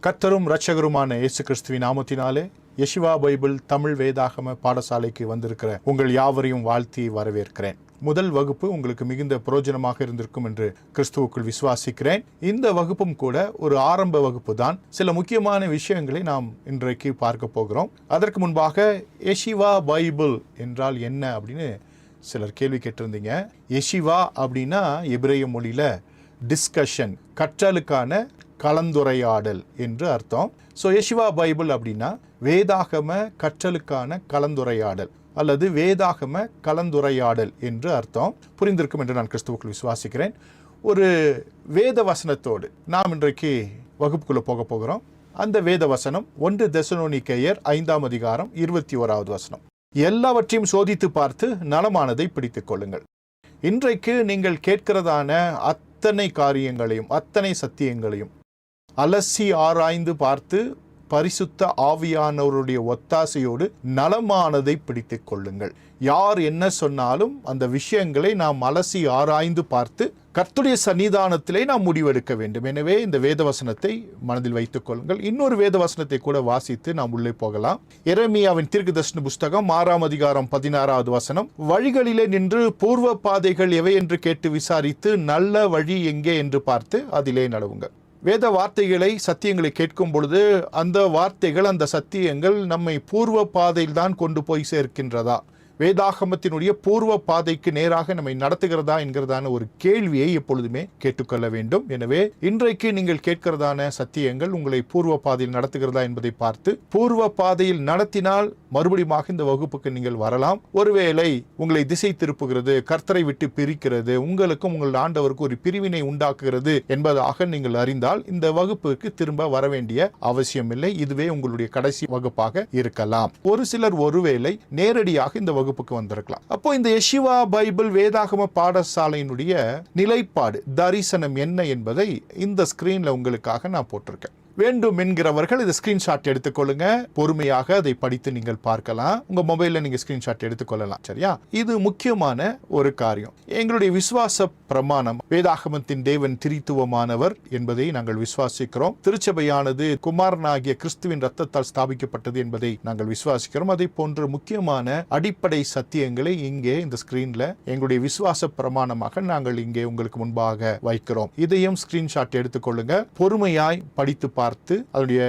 கர்த்தரும் இரட்சகருமான இயேசு கிறிஸ்துவின் நாமத்தினாலே யெஷுவா பைபிள் தமிழ் வேதாகம பாடசாலைக்கு வந்திருக்கிற உங்கள் யாவரையும் வாழ்த்தி வரவேற்கிறேன். முதல் வகுப்பு உங்களுக்கு மிகுந்த பிரயோஜனமாக இருந்திருக்கும் என்று கிறிஸ்துவுக்குள் விசுவாசிக்கிறேன். இந்த வகுப்பும் கூட ஒரு ஆரம்ப வகுப்பு தான். சில முக்கியமான விஷயங்களை நாம் இன்றைக்கு பார்க்க போகிறோம். அதற்கு முன்பாக யெஷுவா பைபிள் என்றால் என்ன அப்படின்னு சிலர் கேள்வி கேட்டிருந்தீங்க. யெஷுவா அப்படின்னா எபிரேய மொழியில டிஸ்கஷன், கற்றலுக்கான கலந்துரையாடல் என்று அர்த்தம். ஸோ யெஷுவா பைபிள் அப்படின்னா வேதாகம கற்றலுக்கான கலந்துரையாடல் அல்லது வேதாகம கலந்துரையாடல் என்று அர்த்தம். புரிந்திருக்கும் என்று நான் கிறிஸ்துவுக்குள் விசுவாசிக்கிறேன். ஒரு வேத வசனத்தோடு நாம் இன்றைக்கு வகுப்புக்குள்ளே போக போகிறோம். அந்த வேத வசனம் 1 தெசலோனிக்கேயர் 5ஆம் அதிகாரம் 21வது வசனம். எல்லாவற்றையும் சோதித்து பார்த்து நலமானதை பிடித்துக் கொள்ளுங்கள். இன்றைக்கு நீங்கள் கேட்கிறதான அத்தனை காரியங்களையும் அத்தனை சத்தியங்களையும் அலசி ஆராய்ந்து பார்த்து பரிசுத்த ஆவியானவருடைய ஒத்தாசையோடு நலமானதை பிடித்துக் கொள்ளுங்கள். யார் என்ன சொன்னாலும் அந்த விஷயங்களை நாம் அலசி ஆராய்ந்து பார்த்து கர்த்தருடைய சன்னிதானத்திலே நாம் முடிவெடுக்க வேண்டும். எனவே இந்த வேதவசனத்தை மனதில் வைத்துக் கொள்ளுங்கள். இன்னொரு வேதவசனத்தை கூட வாசித்து நாம் உள்ளே போகலாம். எரேமியாவின் தீர்க்கதரிசன புஸ்தகம் 6ஆம் அதிகாரம் 16வது வசனம். வழிகளிலே நின்று பூர்வ பாதைகள் எவை என்று கேட்டு விசாரித்து நல்ல வழி எங்கே என்று பார்த்து அதிலே நடவுங்கள். வேத வார்த்தைகளை சத்தியங்களை கேட்கும் பொழுது அந்த வார்த்தைகள் அந்த சத்தியங்கள் நம்மை பூர்வ பாதையில் தான் கொண்டு போய் சேர்க்கின்றதா, வேதாகமத்தினுடைய பூர்வ பாதைக்கு நேராக நம்மை நடத்துகிறதா என்கிறதான ஒரு கேள்வியை எப்பொழுதுமே கேட்டுக்கொள்ள வேண்டும். எனவே இன்றைக்கு நீங்கள் கேட்கிறதான சத்தியங்கள் உங்களை பூர்வ பாதையில் நடத்துகிறதா என்பதை பார்த்து பூர்வ பாதையில் நடத்தினால் மறுபடியும் இந்த வகுப்புக்கு நீங்கள் வரலாம். ஒருவேளை உங்களை திசை திருப்புகிறது, கர்த்தரை விட்டு பிரிக்கிறது, உங்களுக்கும் உங்கள் ஆண்டவருக்கு ஒரு பிரிவினை உண்டாக்குகிறது என்பதாக நீங்கள் அறிந்தால் இந்த வகுப்புக்கு திரும்ப வர வேண்டிய அவசியம் இல்லை. இதுவே உங்களுடைய கடைசி வகுப்பாக இருக்கலாம். ஒரு சிலர் ஒருவேளை நேரடியாக இந்த வகுப்புக்கு வந்திருக்கலாம். அப்போ இந்த யெஷுவா பைபிள் வேதாகம பாடசாலையினுடைய நிலைப்பாடு, தரிசனம் என்ன என்பதை இந்த ஸ்கிரீன்ல உங்களுக்காக நான் போட்டிருக்கேன். வேண்டும் என்கிறவர்கள் இதை ஸ்கிரீன்ஷாட் எடுத்துக்கொள்ளுங்க. பொறுமையாக அதை படித்து நீங்கள் பார்க்கலாம். உங்க மொபைல்ல நீங்க ஸ்கிரீன்ஷாட் எடுத்துக்கொள்ளலாம். சரியா? இது முக்கியமான ஒரு காரியம். எங்களுடைய விசுவாச பிரமாணம் வேதாகமத்தின் தேவன் திரித்துவமானவர் என்பதை நாங்கள் விசுவாசிக்கிறோம். திருச்சபையானது குமாரனாகிய கிறிஸ்துவின் ரத்தத்தால் ஸ்தாபிக்கப்பட்டது என்பதை நாங்கள் விசுவாசிக்கிறோம். அதை போன்ற முக்கியமான அடிப்படை சத்தியங்களை இங்கே இந்த ஸ்கிரீன்ல எங்களுடைய விசுவாச பிரமாணமாக நாங்கள் இங்கே உங்களுக்கு முன்பாக வைக்கிறோம். இதையும் ஸ்கிரீன்ஷாட் எடுத்துக்கொள்ளுங்க. பொறுமையாய் படித்து பார்த்து அதனுடைய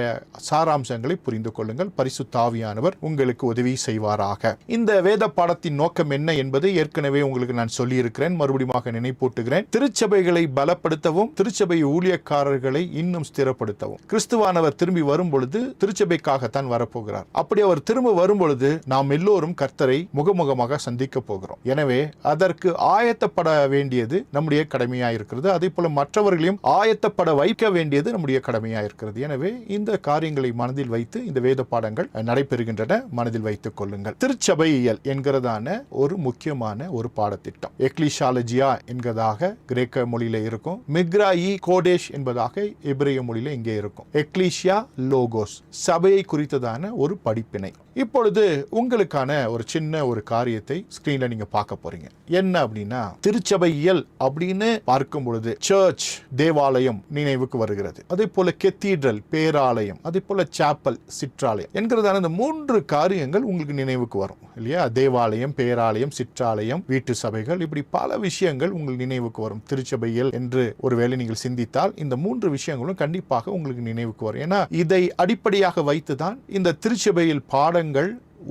சாராம்சங்களை புரிந்து கொள்ளுங்கள். பரிசுத்த ஆவியானவர் உங்களுக்கு உதவி செய்வாராக. இந்த வேத பாடத்தின் நோக்கம் என்ன என்பதை ஏற்கனவே உங்களுக்கு நான் சொல்லி இருக்கிறேன். மறுபடியும் நினைப்பூட்டுகிறேன். திருச்சபைகளை பலப்படுத்தவும் திருச்சபை ஊழியக்காரர்களை இன்னும் ஸ்திரப்படுத்தவும். கிறிஸ்துவானவர் திரும்பி வரும் பொழுது திருச்சபைக்காகத்தான் வரப்போகிறார். அப்படி அவர் திரும்ப வரும் பொழுது நாம் எல்லோரும் கர்த்தரை முகமுகமாக சந்திக்க போகிறோம். எனவே அதற்கு ஆயத்தப்பட வேண்டியது நம்முடைய கடமையா இருக்கிறது. அதே போல மற்றவர்களையும் ஆயத்தப்பட வைக்க வேண்டியது நம்முடைய கடமையா இருக்கிறது. எனவே இந்த காரியங்களை மனதில் வைத்து இந்த வேத பாடங்கள் நடைபெறுகின்றன. மனதில் வைத்துக் கொள்ளுங்கள். திருச்சபையியல் என்கிறதான ஒரு முக்கியமான ஒரு பாடத்திட்டம். எக்லிஷாலஜியா என்கிறதாக கிரேக்க மொழியில இருக்கும். மிக்ராயி கோடேஷ் என்பதாக எபிரேய மொழியில இங்கே இருக்கும். எக்லிஷியா லோகோஸ், சபையை குறித்ததான ஒரு படிப்பினை. இப்பொழுது உங்களுக்கான ஒரு சின்ன ஒரு காரியத்தை ஸ்கிரீன்ல நீங்க பார்க்க போறீங்க. என்ன அப்படின்னா, திருச்சபையியல் அப்படின்னு பார்க்கும் பொழுது சர்ச், தேவாலயம் நினைவுக்கு வருகிறது. அதே போல கெத்தீட்ரல், பேராலயம், அதே போல சாப்பல், சிற்றாலயம் என்கிறதான இந்த 3 காரியங்கள் உங்களுக்கு நினைவுக்கு வரும் இல்லையா? தேவாலயம், பேராலயம், சிற்றாலயம், வீட்டு சபைகள், இப்படி பல விஷயங்கள் உங்கள் நினைவுக்கு வரும். திருச்சபையியல் என்று ஒருவேளை நீங்கள் சிந்தித்தால் இந்த 3 விஷயங்களும் கண்டிப்பாக உங்களுக்கு நினைவுக்கு வரும். ஏன்னா இதை அடிப்படையாக வைத்துதான் இந்த திருச்சபையில் பாடங்கள்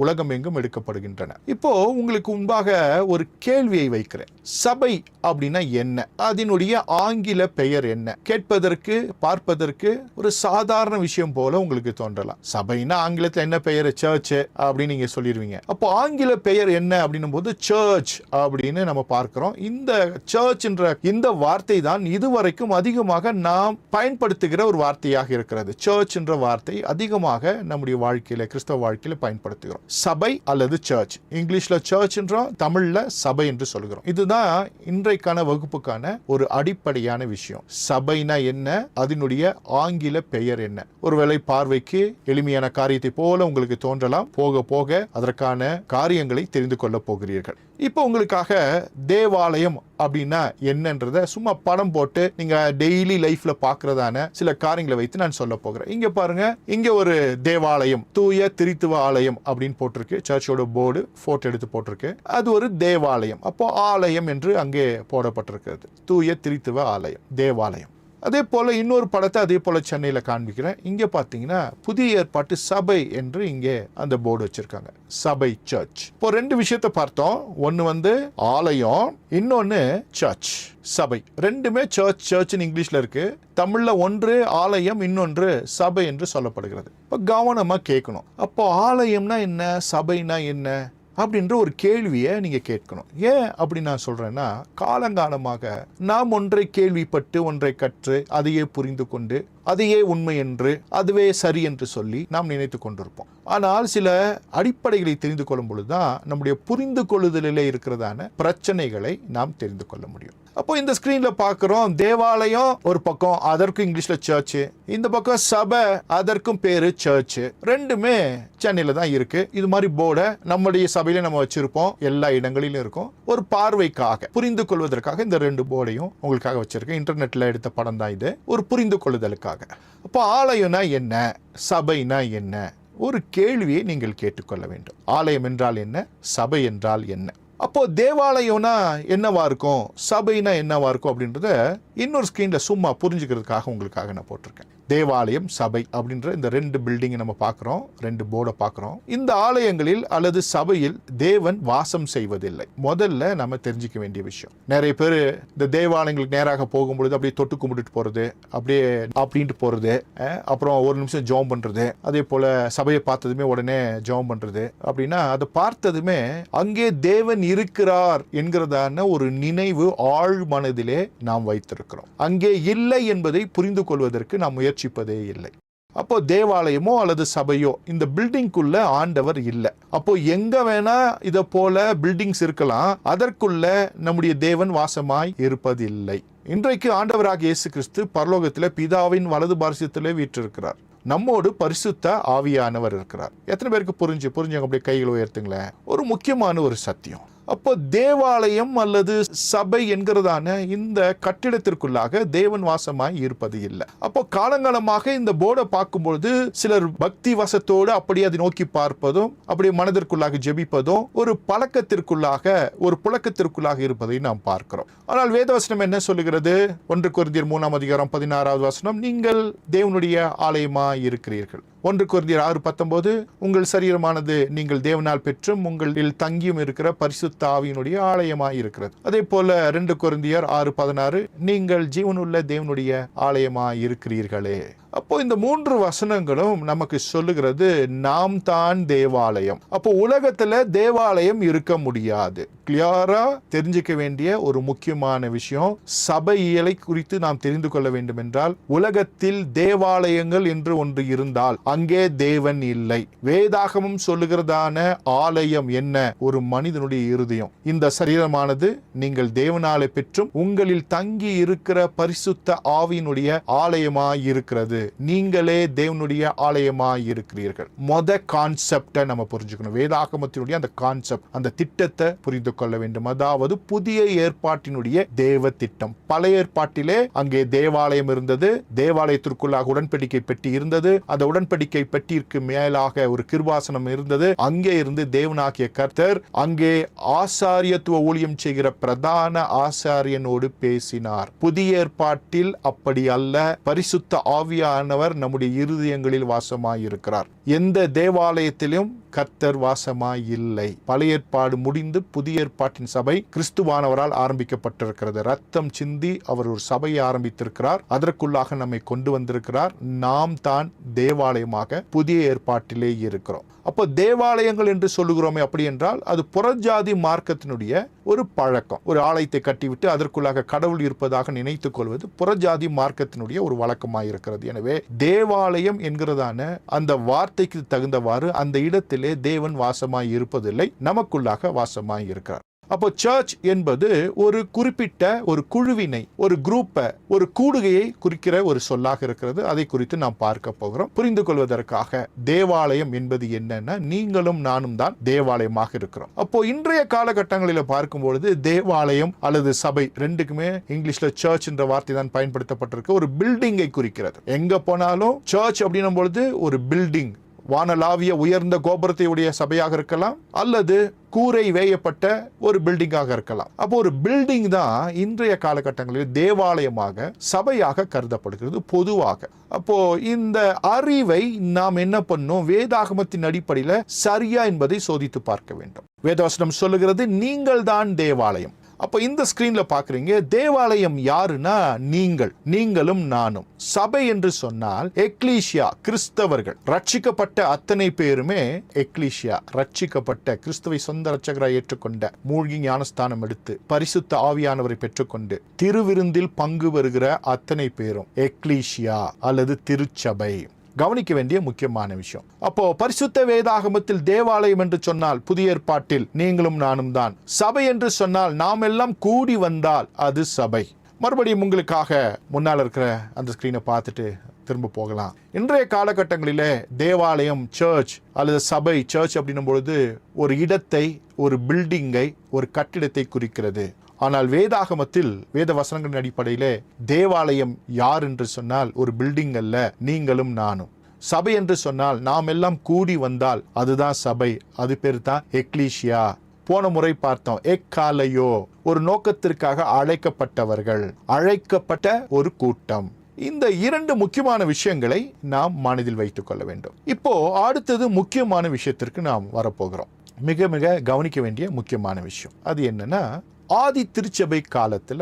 உலகம் எங்கும் எடுக்கப்படுகின்றன. இப்போ உங்களுக்கு முன்பாக ஒரு கேள்வியை வைக்கிறேன். சபை அப்படின்னா என்ன? அதனுடைய ஆங்கில பெயர் என்ன? கேட்பதற்கு பார்ப்பதற்கு ஒரு சாதாரண விஷயம் போல உங்களுக்கு தோன்றலாம். சபைனா ஆங்கிலத்தில் என்ன பெயர்? சர்ச் அப்படின்னு நீங்க சொல்லிடுவீங்க. அப்போ ஆங்கில பெயர் என்ன அப்படின்னும் போது சர்ச் அப்படின்னு நம்ம பார்க்கிறோம். இந்த சர்ச் என்ற இந்த வார்த்தை தான் இதுவரைக்கும் அதிகமாக நாம் பயன்படுத்துகிற ஒரு வார்த்தையாக இருக்கிறது. சர்ச் என்ற வார்த்தை அதிகமாக நம்முடைய வாழ்க்கையில, கிறிஸ்தவ வாழ்க்கையில பயன்படுத்துகிறோம். சபை அல்லது சர்ச். இங்கிலீஷ்ல சர்ச் என்றோம், தமிழ்ல சபை என்று சொல்கிறோம். இதுதான் இன்றைக்கான வகுப்புக்கான ஒரு அடிப்படையான விஷயம். சபைனா என்ன? அதனுடைய ஆங்கில பெயர் என்ன? ஒருவேளை பார்வைக்கு எளிமையான காரியத்தை போல உங்களுக்கு தோன்றலாம். போக போக அதற்கான காரியங்களை தெரிந்து கொள்ள போகிறீர்கள். இப்போ உங்களுக்காக தேவாலயம் அப்படின்னா என்னன்றத சும்மா படம் போட்டு நீங்க டெய்லி லைஃப்ல பாக்குறதான சில காரியங்களை வைத்து நான் சொல்ல போகிறேன். இங்க பாருங்க, இங்க ஒரு தேவாலயம், தூய திரித்துவ ஆலயம் அப்படின்னு போட்டிருக்கு. சர்ச்சோட போர்டு போட்டோ எடுத்து போட்டிருக்கு. அது ஒரு தேவாலயம். அப்போ ஆலயம் என்று அங்கே போடப்பட்டிருக்கிறது. தூய திரித்துவ ஆலயம், தேவாலயம். அதே போல இன்னொரு படத்தை அதே போல சென்னையில காண்பிக்கிறேன். இங்க பாத்தீங்கன்னா புதிய ஏற்பாட்டு சபை என்று இங்கே அந்த போர்டு வச்சிருக்காங்க, சபை, சர்ச். இப்போ ரெண்டு விஷயத்தை பார்த்தோம். ஒன்னு ஆலயம், இன்னொன்னு சர்ச், சபை. ரெண்டுமே சர்ச் இங்கிலீஷ்ல இருக்கு. தமிழ்ல ஒன்று ஆலயம், இன்னொன்று சபை என்று சொல்லப்படுகிறது. இப்போ கவனமா கேட்கணும். அப்போ ஆலயம்னா என்ன, சபைனா என்ன அப்படின்ற ஒரு கேள்வியை நீங்க கேட்கணும். ஏன் அப்படி நான் சொல்றேன்னா, காலங்காலமாக நாம் ஒன்றை கேள்விப்பட்டு ஒன்றை கற்று அதையே புரிந்து கொண்டு அதையே உண்மை என்று அதுவே சரி என்று சொல்லி நாம் நினைத்து கொண்டிருப்போம். ஆனால் சில அடிப்படைகளை தெரிந்து கொள்ளும் பொழுதுதான் நம்முடைய புரிந்து கொள்ளுதலிலே இருக்கிறதான பிரச்சனைகளை நாம் தெரிந்து கொள்ள முடியும். அப்போ இந்த ஸ்கிரீன்ல பாக்குறோம், தேவாலயம் ஒரு பக்கம், அதற்கும் இங்கிலீஷ்ல சர்ச். இந்த பக்கம் சபை, அதற்கும் பேரு சர்ச். ரெண்டுமே சென்னையில தான் இருக்கு. இது மாதிரி போர்டை நம்முடைய சபையில நம்ம வச்சிருப்போம், எல்லா இடங்களிலும் இருக்கும். ஒரு பார்வைக்காக, புரிந்து கொள்வதற்காக இந்த ரெண்டு போர்டையும் உங்களுக்காக வச்சிருக்கேன். இன்டர்நெட்ல எடுத்த படம் தான் இது, ஒரு புரிந்து கொள்ளுதலுக்காக. அப்போ ஆலயம்னா என்ன, சபைனா என்ன, ஒரு கேள்வியை நீங்கள் கேட்டுக்கொள்ள வேண்டும். ஆலயம் என்றால் என்ன, சபை என்றால் என்ன? அப்போ தேவாலயம்னா என்னவா இருக்கும், சபைனா என்னவா இருக்கும் அப்படின்றத இன்னொரு ஸ்கிரீன்ல சும்மா புரிஞ்சுக்கிறதுக்காக உங்களுக்காக நான் போட்டிருக்கேன். தேவாலயம், சபை அப்படின்ற இந்த ரெண்டு பில்டிங் நம்ம பார்க்கிறோம், ரெண்டு போர்டை பார்க்கிறோம். இந்த ஆலயங்களில் அல்லது சபையில் தேவன் வாசம் செய்வதில்லை. முதல்ல நம்ம தெரிஞ்சுக்க வேண்டிய விஷயம். நிறைய பேர் இந்த தேவாலயங்களுக்கு நேராக போகும்பொழுது அப்படியே தொட்டு கும்பிட்டு போறது, அப்படியே அப்படின்ட்டு போறது, அப்புறம் ஒரு நிமிஷம் ஜெபம் பண்றது, அதே போல சபையை பார்த்ததுமே உடனே ஜெபம் பண்றது. அப்படின்னா அதை பார்த்ததுமே அங்கே தேவன் இருக்கிறார் என்கிறதான ஒரு நினைவு ஆழ் மனதிலே நாம் வைத்திருக்கிறோம். அங்கே இல்லை என்பதை புரிந்து கொள்வதற்கு நாம் முயற்சிப்பதே இல்லை. அப்போ தேவாலயமோ அல்லது சபையோ, இந்த பில்டிங்குள்ள ஆண்டவர் இல்லை. அப்போ எங்க வேணா இத போல பில்டிங்ஸ் இருக்கலாம், அதற்குள்ள நம்முடைய தேவன் வாசமாய் இருப்பதில்லை. இன்றைக்கு ஆண்டவராக இயேசு கிறிஸ்து பரலோகத்திலே பிதாவின் வலது பார்சத்திலே வீற்றிருக்கிறார். நம்மோடு பரிசுத்த ஆவியானவர் இருக்கிறார். எத்தனை பேருக்கு புரிஞ்சவங்க அப்படியே கைகளை உயர்த்துங்களேன். ஒரு முக்கியமான ஒரு சத்தியம். அப்போ தேவாலயம் அல்லது சபை என்கிறதான இந்த கட்டிடத்திற்குள்ளாக தேவன் வாசமாய் இருப்பது இல்லை. அப்போ காலங்காலமாக இந்த போர்டை பார்க்கும்பொழுது சிலர் பக்தி வசத்தோடு அப்படியே அதை நோக்கி பார்ப்பதும் அப்படியே மனதிற்குள்ளாக ஜெபிப்பதும் ஒரு பழக்கத்திற்குள்ளாக, ஒரு புழக்கத்திற்குள்ளாக இருப்பதை நாம் பார்க்கிறோம். ஆனால் வேதவசனம் என்ன சொல்லுகிறது? 1 கொரிந்தியர் 3:16 வசனம், நீங்கள் தேவனுடைய ஆலயமாய் இருக்கிறீர்கள். 1 கொரிந்தியர் 6:19, உங்கள் சரீரமானது நீங்கள் தேவனால் பெற்றும் உங்களில் தங்கியும் இருக்கிற பரிசுத்த ஆவியினுடைய ஆலயமாய் இருக்கிறது. அதே போல 2 கொரிந்தியர் 6:16, நீங்கள் ஜீவனுள்ள தேவனுடைய ஆலயமாய் இருக்கிறீர்களே. அப்போ இந்த 3 வசனங்களும் நமக்கு சொல்லுகிறது, நாம் தான் தேவாலயம். அப்போ உலகத்துல தேவாலயம் இருக்க முடியாது. கிளியரா தெரிஞ்சுக்க வேண்டிய ஒரு முக்கியமான விஷயம், சபையியலை குறித்து நாம் தெரிந்து கொள்ள வேண்டும் என்றால், உலகத்தில் தேவாலயங்கள் என்று ஒன்று இருந்தால் அங்கே தேவன் இல்லை. வேதாகமம் சொல்லுகிறதான ஆலயம் என்ன? ஒரு மனிதனுடைய இருதயம். இந்த சரீரமானது நீங்கள் தேவனாலே பெற்றும் உங்களில் தங்கி இருக்கிற பரிசுத்த ஆவியினுடைய ஆலயமாய் இருக்கிறது. நீங்களே தேவனுடைய ஆலயமாய் இருக்கிறீர்கள். கான்செப்டை நம்ம புரிஞ்சுக்கணும். வேதாகமத்தினுடைய அந்த கான்செப்ட், அந்த திட்டத்தை புரிந்து கொள்ள வேண்டும். அதாவது புதிய ஏற்பாட்டினுடைய தேவ திட்டம். பழைய ஏற்பாட்டிலே அங்கே தேவாலயம் இருந்தது, தேவாலயத்திற்குள்ளாக உடன்படிக்கை பெட்டி இருந்தது, அந்த உடன்படிக்கை பெட்டிற்கு மேலாக ஒரு கிருபாசனம் இருந்தது. அங்கே இருந்து தேவனாகிய கர்த்தர் அங்கே ஆசாரியத்துவ ஊழியம் செய்கிற பிரதான ஆசாரியனோடு பேசினார். புதிய ஏற்பாட்டில் அப்படி அல்ல. பரிசுத்த ஆவியானவர் நம்முடைய இருதயங்களில் வாசமாய் இருக்கிறார். எந்த தேவாலயத்திலும் கர்த்தர் வாசமாய் இல்லை. பழைய ஏற்பாடு முடிந்து புதிய ஏற்பாட்டின் சபை கிறிஸ்துவானவரால் ஆரம்பிக்கப்பட்டிருக்கிறது. ரத்தம் சிந்தி அவர் ஒரு சபையை ஆரம்பித்திருக்கிறார். அதற்குள்ளாக நம்மை கொண்டு வந்திருக்கிறார். நாம் தான் தேவாலயமாக புதிய ஏற்பாட்டிலே இருக்கிறோம். அப்போ தேவாலயங்கள் என்று சொல்லுகிறோமே, அப்படி என்றால் அது புறஜாதி மார்க்கத்தினுடைய ஒரு பழக்கம். ஒரு ஆலயத்தை கட்டிவிட்டு அதற்குள்ளாக கடவுள் இருப்பதாக நினைத்துக் கொள்வது புறஜாதி மார்க்கத்தினுடைய ஒரு வழக்கமாக இருக்கிறது. எனவே தேவாலயம் என்கிறதான அந்த வார்த்தைக்கு தகுந்தவாறு அந்த இடத்திலே தேவன் வாசமாய் இருப்பதில்லை, நமக்குள்ளாக வாசமாய் இருக்கிறார். அப்போ சர்ச் என்பது ஒரு குறிப்பிட்ட ஒரு குழுவினை, ஒரு குரூப்பை, ஒரு கூடுகையை குறிக்கிற ஒரு சொல்லாக இருக்கிறது. அதை குறித்து நாம் பார்க்க போகிறோம். புரிந்து கொள்வதற்காக தேவாலயம் என்பது என்னன்னா, நீங்களும் நானும் தான் தேவாலயமாக இருக்கிறோம். அப்போ இன்றைய காலகட்டங்களில் பார்க்கும்பொழுது தேவாலயம் அல்லது சபை ரெண்டுக்குமே இங்கிலீஷ்ல சர்ச் என்ற வார்த்தை தான் பயன்படுத்தப்பட்டிருக்கு. ஒரு பில்டிங்கை குறிக்கிறது. எங்க போனாலும் சர்ச் அப்படின்னும் பொழுது ஒரு பில்டிங், வானலாவிய உயர்ந்த கோபுரத்தை உடைய சபையாக இருக்கலாம், அல்லது கூரை வேயப்பட்ட ஒரு பில்டிங்காக இருக்கலாம். அப்போ ஒரு பில்டிங் தான் இன்றைய காலகட்டங்களில் தேவாலயமாக, சபையாக கருதப்படுகிறது பொதுவாக. அப்போ இந்த அறிவை நாம் என்ன பண்ணோம், வேதாகமத்தின் அடிப்படையில் சரியா என்பதை சோதித்து பார்க்க வேண்டும். வேதவசனம் சொல்லுகிறது, நீங்கள் தான் தேவாலயம். அப்போ இந்த ஸ்கிரீன்ல பாக்குறீங்க, தேவாலயம் யாருன்னா நீங்களும் நானும். சபை என்று சொன்னால் எக்லீசியா, கிறிஸ்தவர்கள். ரட்சிக்கப்பட்ட அத்தனை பேருமே எக்லீசியா, ரட்சிக்கப்பட்ட கிறிஸ்துவை சொந்த ரட்சகராய் ஏற்றுக்கொண்ட, மூழ்கி ஞானஸ்தானம் எடுத்து பரிசுத்த ஆவியானவரை பெற்றுக்கொண்டு திருவிருந்தில் பங்கு பெறுகிற அத்தனை பேரும் எக்லீசியா அல்லது திருச்சபை. கவனிக்க வேண்டிய முக்கியமான விஷயம். அப்போ பரிசுத்த வேதாகமத்தில் தேவாலயம் என்று சொன்னால் புதிய ஏற்பாட்டில் நீங்களும் நானும் தான். சபை என்று சொன்னால் நாம் எல்லாம் கூடி வந்தால் அது சபை. மறுபடியும் உங்களுக்காக முன்னால் இருக்கிற அந்த ஸ்கிரீனை பார்த்துட்டு திரும்ப போகலாம். இன்றைய காலகட்டங்களிலே தேவாலயம், சர்ச் அல்லது சபை, சர்ச் அப்படின்னும் பொழுது ஒரு இடத்தை, ஒரு பில்டிங்கை, ஒரு கட்டிடத்தை குறிக்கிறது. ஆனால் வேதாகமத்தில், வேத வசனங்களின் அடிப்படையிலே தேவாலயம் யார் என்று சொன்னால் ஒரு பில்டிங் அல்ல, நீங்களும் நானும். சபை என்று சொன்னால் நாம் எல்லாம் கூடி வந்தால் அதுதான் சபை. அது பேர் தான் எக்லீசியா. போன முறை பார்த்தோம், எக்காலையோ, ஒரு நோக்கத்திற்காக அழைக்கப்பட்டவர்கள், அழைக்கப்பட்ட ஒரு கூட்டம். இந்த இரண்டு முக்கியமான விஷயங்களை நாம் மனதில் வைத்துக் கொள்ள வேண்டும். இப்போ அடுத்தது முக்கியமான விஷயத்திற்கு நாம் வரப்போகிறோம். மிக மிக கவனிக்க வேண்டிய முக்கியமான விஷயம் அது என்னன்னா, ஆதி திருச்சபை காலத்துல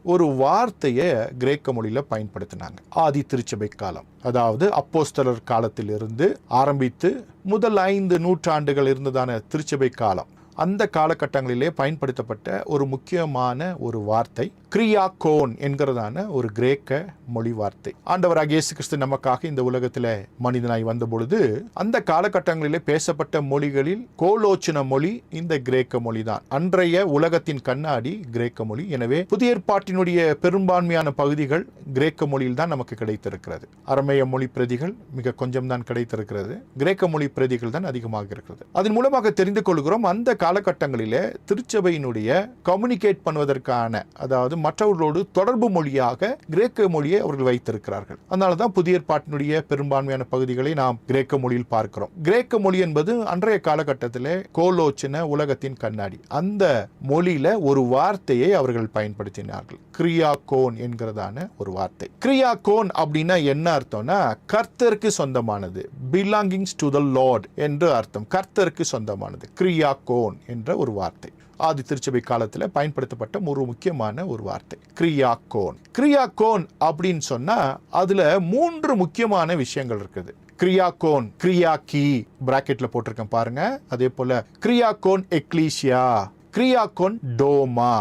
ஒரு வார்த்தையை கிரேக்க மொழியில பயன்படுத்தினாங்க. ஆதி திருச்சபை காலம், அதாவது அப்போஸ்தலர் காலத்திலிருந்து ஆரம்பித்து முதல் 5 நூற்றாண்டுகள் இருந்ததான திருச்சபை காலம், அந்த காலகட்டங்களிலே பயன்படுத்தப்பட்ட ஒரு முக்கியமான ஒரு வார்த்தை கிரியாக்கோன் என்கிறதான ஒரு கிரேக்க மொழி வார்த்தை. ஆண்டவராகிய இயேசு கிறிஸ்து நமக்காக இந்த உலகத்தில் மனிதனாய் வந்த பொழுது அந்த காலகட்டங்களிலே பேசப்பட்ட மொழிகளில் கோலோச்சன மொழி இந்த கிரேக்க மொழி தான். அன்றைய உலகத்தின் கண்ணாடி கிரேக்க மொழி. எனவே புதிய ஏற்பாட்டினுடைய பெரும்பான்மையான பகுதிகள் கிரேக்க மொழியில் தான் நமக்கு கிடைத்திருக்கிறது. அரமேய மொழி பிரதிகள் மிக கொஞ்சம் தான் கிடைத்திருக்கிறது. கிரேக்க மொழி பிரதிகள் தான் அதிகமாக இருக்கிறது. அதன் மூலமாக தெரிந்து கொள்கிறோம், அந்த காலகட்டங்களிலே திருச்சபையினுடைய கம்யூனிகேட் பண்ணுவதற்கான, அதாவது மற்றவர்களோடு தொடர்பு மொழியாக கிரேக்க மொழியை அவர்கள் வைத்திருக்கிறார்கள். அதனாலதான் புதிய ஏற்பாட்டினுடைய பெரும்பான்மையான பகுதிகளை நாம் கிரேக்க மொழியில் பார்க்கிறோம். கிரேக்க மொழி என்பது அன்றைய காலகட்டத்திலே கோலோச்சன, உலகத்தின் கண்ணாடி, அந்த மொழியில ஒரு வார்த்தையை அவர்கள் பயன்படுத்தினார்கள். கிரியாக்கோன் என்கிறதான ஒரு வார்த்தை. கிரியாக்கோன் அப்படின்னா என்ன அர்த்தம்னா, கர்த்தருக்கு சொந்தமானது, பிலாங்கிங்ஸ் டு த லார்ட் என்று அர்த்தம். கர்த்தருக்கு சொந்தமானது கிரியாக்கோன் என்ற ஒரு வார்த்தை. ஆதி திருச்சபை காலத்தில் பயன்படுத்தப்பட்ட ஒரு முக்கியமான ஒரு வார்த்தை கிரியாக்கோன். கிரியாக்கோன் அப்படின்னு சொன்னா அதுல 3 முக்கியமான விஷயங்கள் இருக்குது. கிரியாக்கோன், கிரியாக்கி பிராக்கெட்ல போட்டிருக்கேன் பாருங்க. அதே போல கிரியாக்கோன் எக்லீசியா, கிரியாக்கோன் டோமா.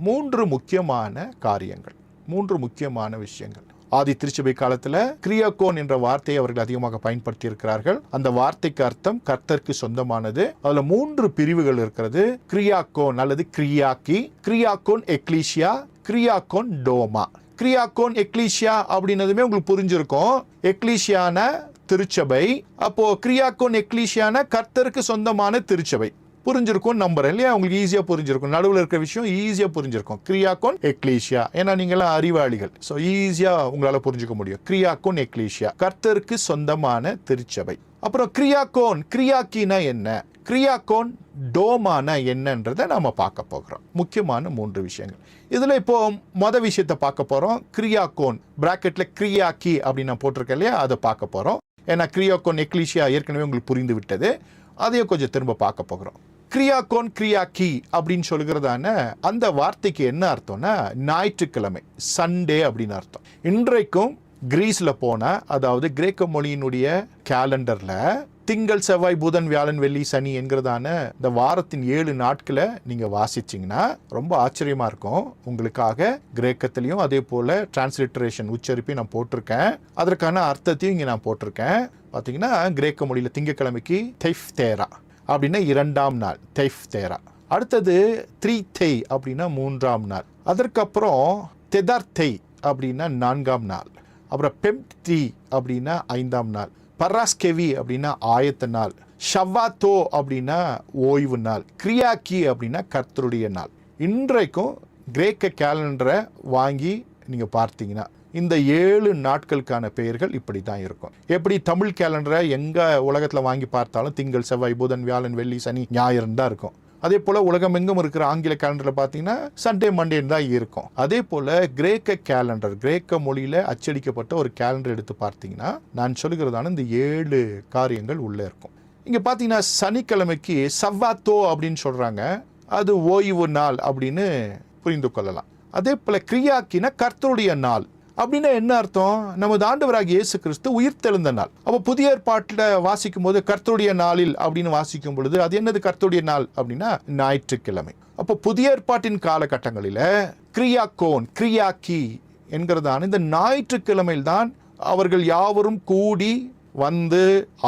3 முக்கியமான காரியங்கள், 3 முக்கியமான விஷயங்கள். ஆதி திருச்சபை காலத்துல கிரியாக்கோன் என்ற வார்த்தையை அவர்கள் அதிகமாக பயன்படுத்தி இருக்கிறார்கள். அந்த வார்த்தைக்கு அர்த்தம் கர்த்தருக்கு சொந்தமானது. அதுல 3 பிரிவுகள் இருக்கிறது. கிரியாக்கோன் அல்லது கிரியாக்கி, கிரியாக்கோன் எக்லீசியா, கிரியாக்கோன் டோமா. கிரியாக்கோன் எக்லீசியா அப்படின்னதுமே உங்களுக்கு புரிஞ்சிருக்கும், எக்லீசியான திருச்சபை. அப்போ கிரியாக்கோன் எக்லீசியான கர்த்தருக்கு சொந்தமான திருச்சபை. புரிஞ்சிருக்கும் நம்புறேன் இல்லையா? உங்களுக்கு ஈஸியா புரிஞ்சிருக்கும். நடுவில் இருக்கிற விஷயம் ஈஸியா புரிஞ்சிருக்கும். கிரியாக்கோன் எக்லீசியா, ஏன்னா நீங்களாம் அறிவாளிகள், ஸோ ஈஸியா உங்களால புரிஞ்சுக்க முடியும். கிரியாக்கோன் எக்லீசியா, கர்த்தருக்கு சொந்தமான திருச்சபை. அப்புறம் கிரியாக்கோன், கிரியாக்கினா என்ன, கிரியாக்கோன் டோமான என்னன்றதை நாம பார்க்க போகிறோம். முக்கியமான 3 விஷயங்கள். இதுல இப்போ விஷயத்தை பார்க்க போறோம். கிரியாக்கோன் பிராக்கெட்ல கிரியாக்கி அப்படின்னு நான் போட்டிருக்கேன் இல்லையா, அதை பார்க்க போறோம். ஏன்னா கிரியாக்கோன் எக்லீசியா ஏற்கனவே உங்களுக்கு புரிந்து விட்டது. அதையும் கொஞ்சம் திரும்ப பார்க்க போகிறோம். கிரியாக்கோன், கிரியாக்கி அப்படின்னு சொல்லுகிறதான அந்த வார்த்தைக்கு என்ன அர்த்தம்னா ஞாயிற்றுக்கிழமை, சண்டே அப்படின்னு அர்த்தம். இன்றைக்கும் கிரீஸ்ல போன, அதாவது கிரேக்க மொழியினுடைய கேலண்டர்ல திங்கள், செவ்வாய், புதன், வியாழன், வெள்ளி, சனி என்கிறதான இந்த வாரத்தின் 7 நாட்களை நீங்க வாசிச்சீங்கன்னா ரொம்ப ஆச்சரியமா இருக்கும். உங்களுக்காக கிரேக்கத்திலையும் அதே போல டிரான்ஸ்லிட்டரேஷன் உச்சரிப்பையும் நான் போட்டிருக்கேன். அதற்கான அர்த்தத்தையும் இங்க நான் போட்டிருக்கேன். பாத்தீங்கன்னா கிரேக்க மொழியில திங்கக்கிழமைக்கு தெய்ஃப்தேரா அப்படின்னா 2ஆம் நாள், தெய்ஃப்தேரா. அடுத்தது த்ரீதெய் அப்படின்னா 3ஆம் நாள். அதற்கப்புறம் தெதார்தெய் அப்படின்னா 4ஆம் நாள். அப்புறம் பெம்தி அப்படின்னா 5ஆம் நாள். பராஸ்கெவி அப்படின்னா ஆயத்த நாள். ஷவ்வாத்தோ அப்படின்னா ஓய்வு நாள். கிரியாக்கி அப்படின்னா கர்த்தருடைய நாள். இன்றைக்கும் கிரேக்க கேலண்டரை வாங்கி நீங்கள் பார்த்தீங்கன்னா இந்த 7 நாட்களுக்கான பெயர்கள் இப்படி தான் இருக்கும். எப்படி தமிழ் கேலண்டரை எங்கே உலகத்தில் வாங்கி பார்த்தாலும் திங்கள், செவ்வாய், புதன், வியாழன், வெள்ளி, சனி, ஞாயிறுன்னு தான் இருக்கும். அதே போல் உலகம் எங்கும் இருக்கிற ஆங்கில கேலண்டரில் பார்த்தீங்கன்னா சண்டே, மண்டேன்னு தான் இருக்கும். அதே போல் கிரேக்க கேலண்டர், கிரேக்க மொழியில் அச்சடிக்கப்பட்ட ஒரு கேலண்டர் எடுத்து பார்த்தீங்கன்னா நான் சொல்லுகிறதான இந்த 7 காரியங்கள் உள்ளே இருக்கும். இங்கே பார்த்தீங்கன்னா சனிக்கிழமைக்கு சவ்வாத்தோ அப்படின்னு சொல்கிறாங்க. அது ஓய்வு நாள் அப்படின்னு புரிந்து கொள்ளலாம். அதே போல் கிரியாக்கின கர்த்தருடைய நாள் அப்படின்னா என்ன அர்த்தம்? நமது ஆண்டவராகிய இயேசு கிறிஸ்து உயிர்த்தெழுந்த நாள். அப்போ புதிய ஏற்பாட்டில் வாசிக்கும் போது கர்த்தருடைய நாளில் அப்படின்னு வாசிக்கும் பொழுது அது என்னது கர்த்தருடைய நாள் அப்படின்னா ஞாயிற்றுக்கிழமை. அப்போ புதிய ஏற்பாட்டின் காலகட்டங்களில் கிரியாக்கோன், கிரியாக்கி என்கிறதான இந்த ஞாயிற்றுக்கிழமையில் தான் அவர்கள் யாவரும் கூடி வந்து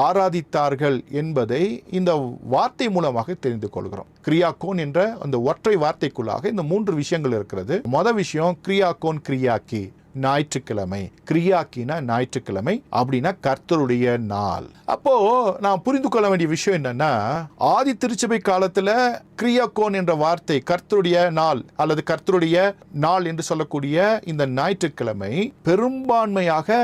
ஆராதித்தார்கள் என்பதை இந்த வார்த்தை மூலமாக தெரிந்து கொள்கிறோம். கிரியாக்கோன் என்ற அந்த ஒற்றை வார்த்தைக்குள்ளாக இந்த 3 விஷயங்கள் இருக்கிறது. மொதல் விஷயம் கிரியாக்கோன், கிரியாக்கி ஞாயிற்றுக்கிழமை. கிரியாக்கினா ஞாயிற்றுக்கிழமை அப்படின்னா கர்த்தருடைய நாள். அப்போ நான் புரிந்து கொள்ள வேண்டிய விஷயம் என்னன்னா, ஆதி திருச்சபை காலத்துல கிரியாக்கோன் என்ற வார்த்தை கர்த்தருடைய நாள் அல்லது கர்த்தருடைய நாள் என்று சொல்லக்கூடிய இந்த ஞாயிற்றுக்கிழமை பெரும்பான்மையாக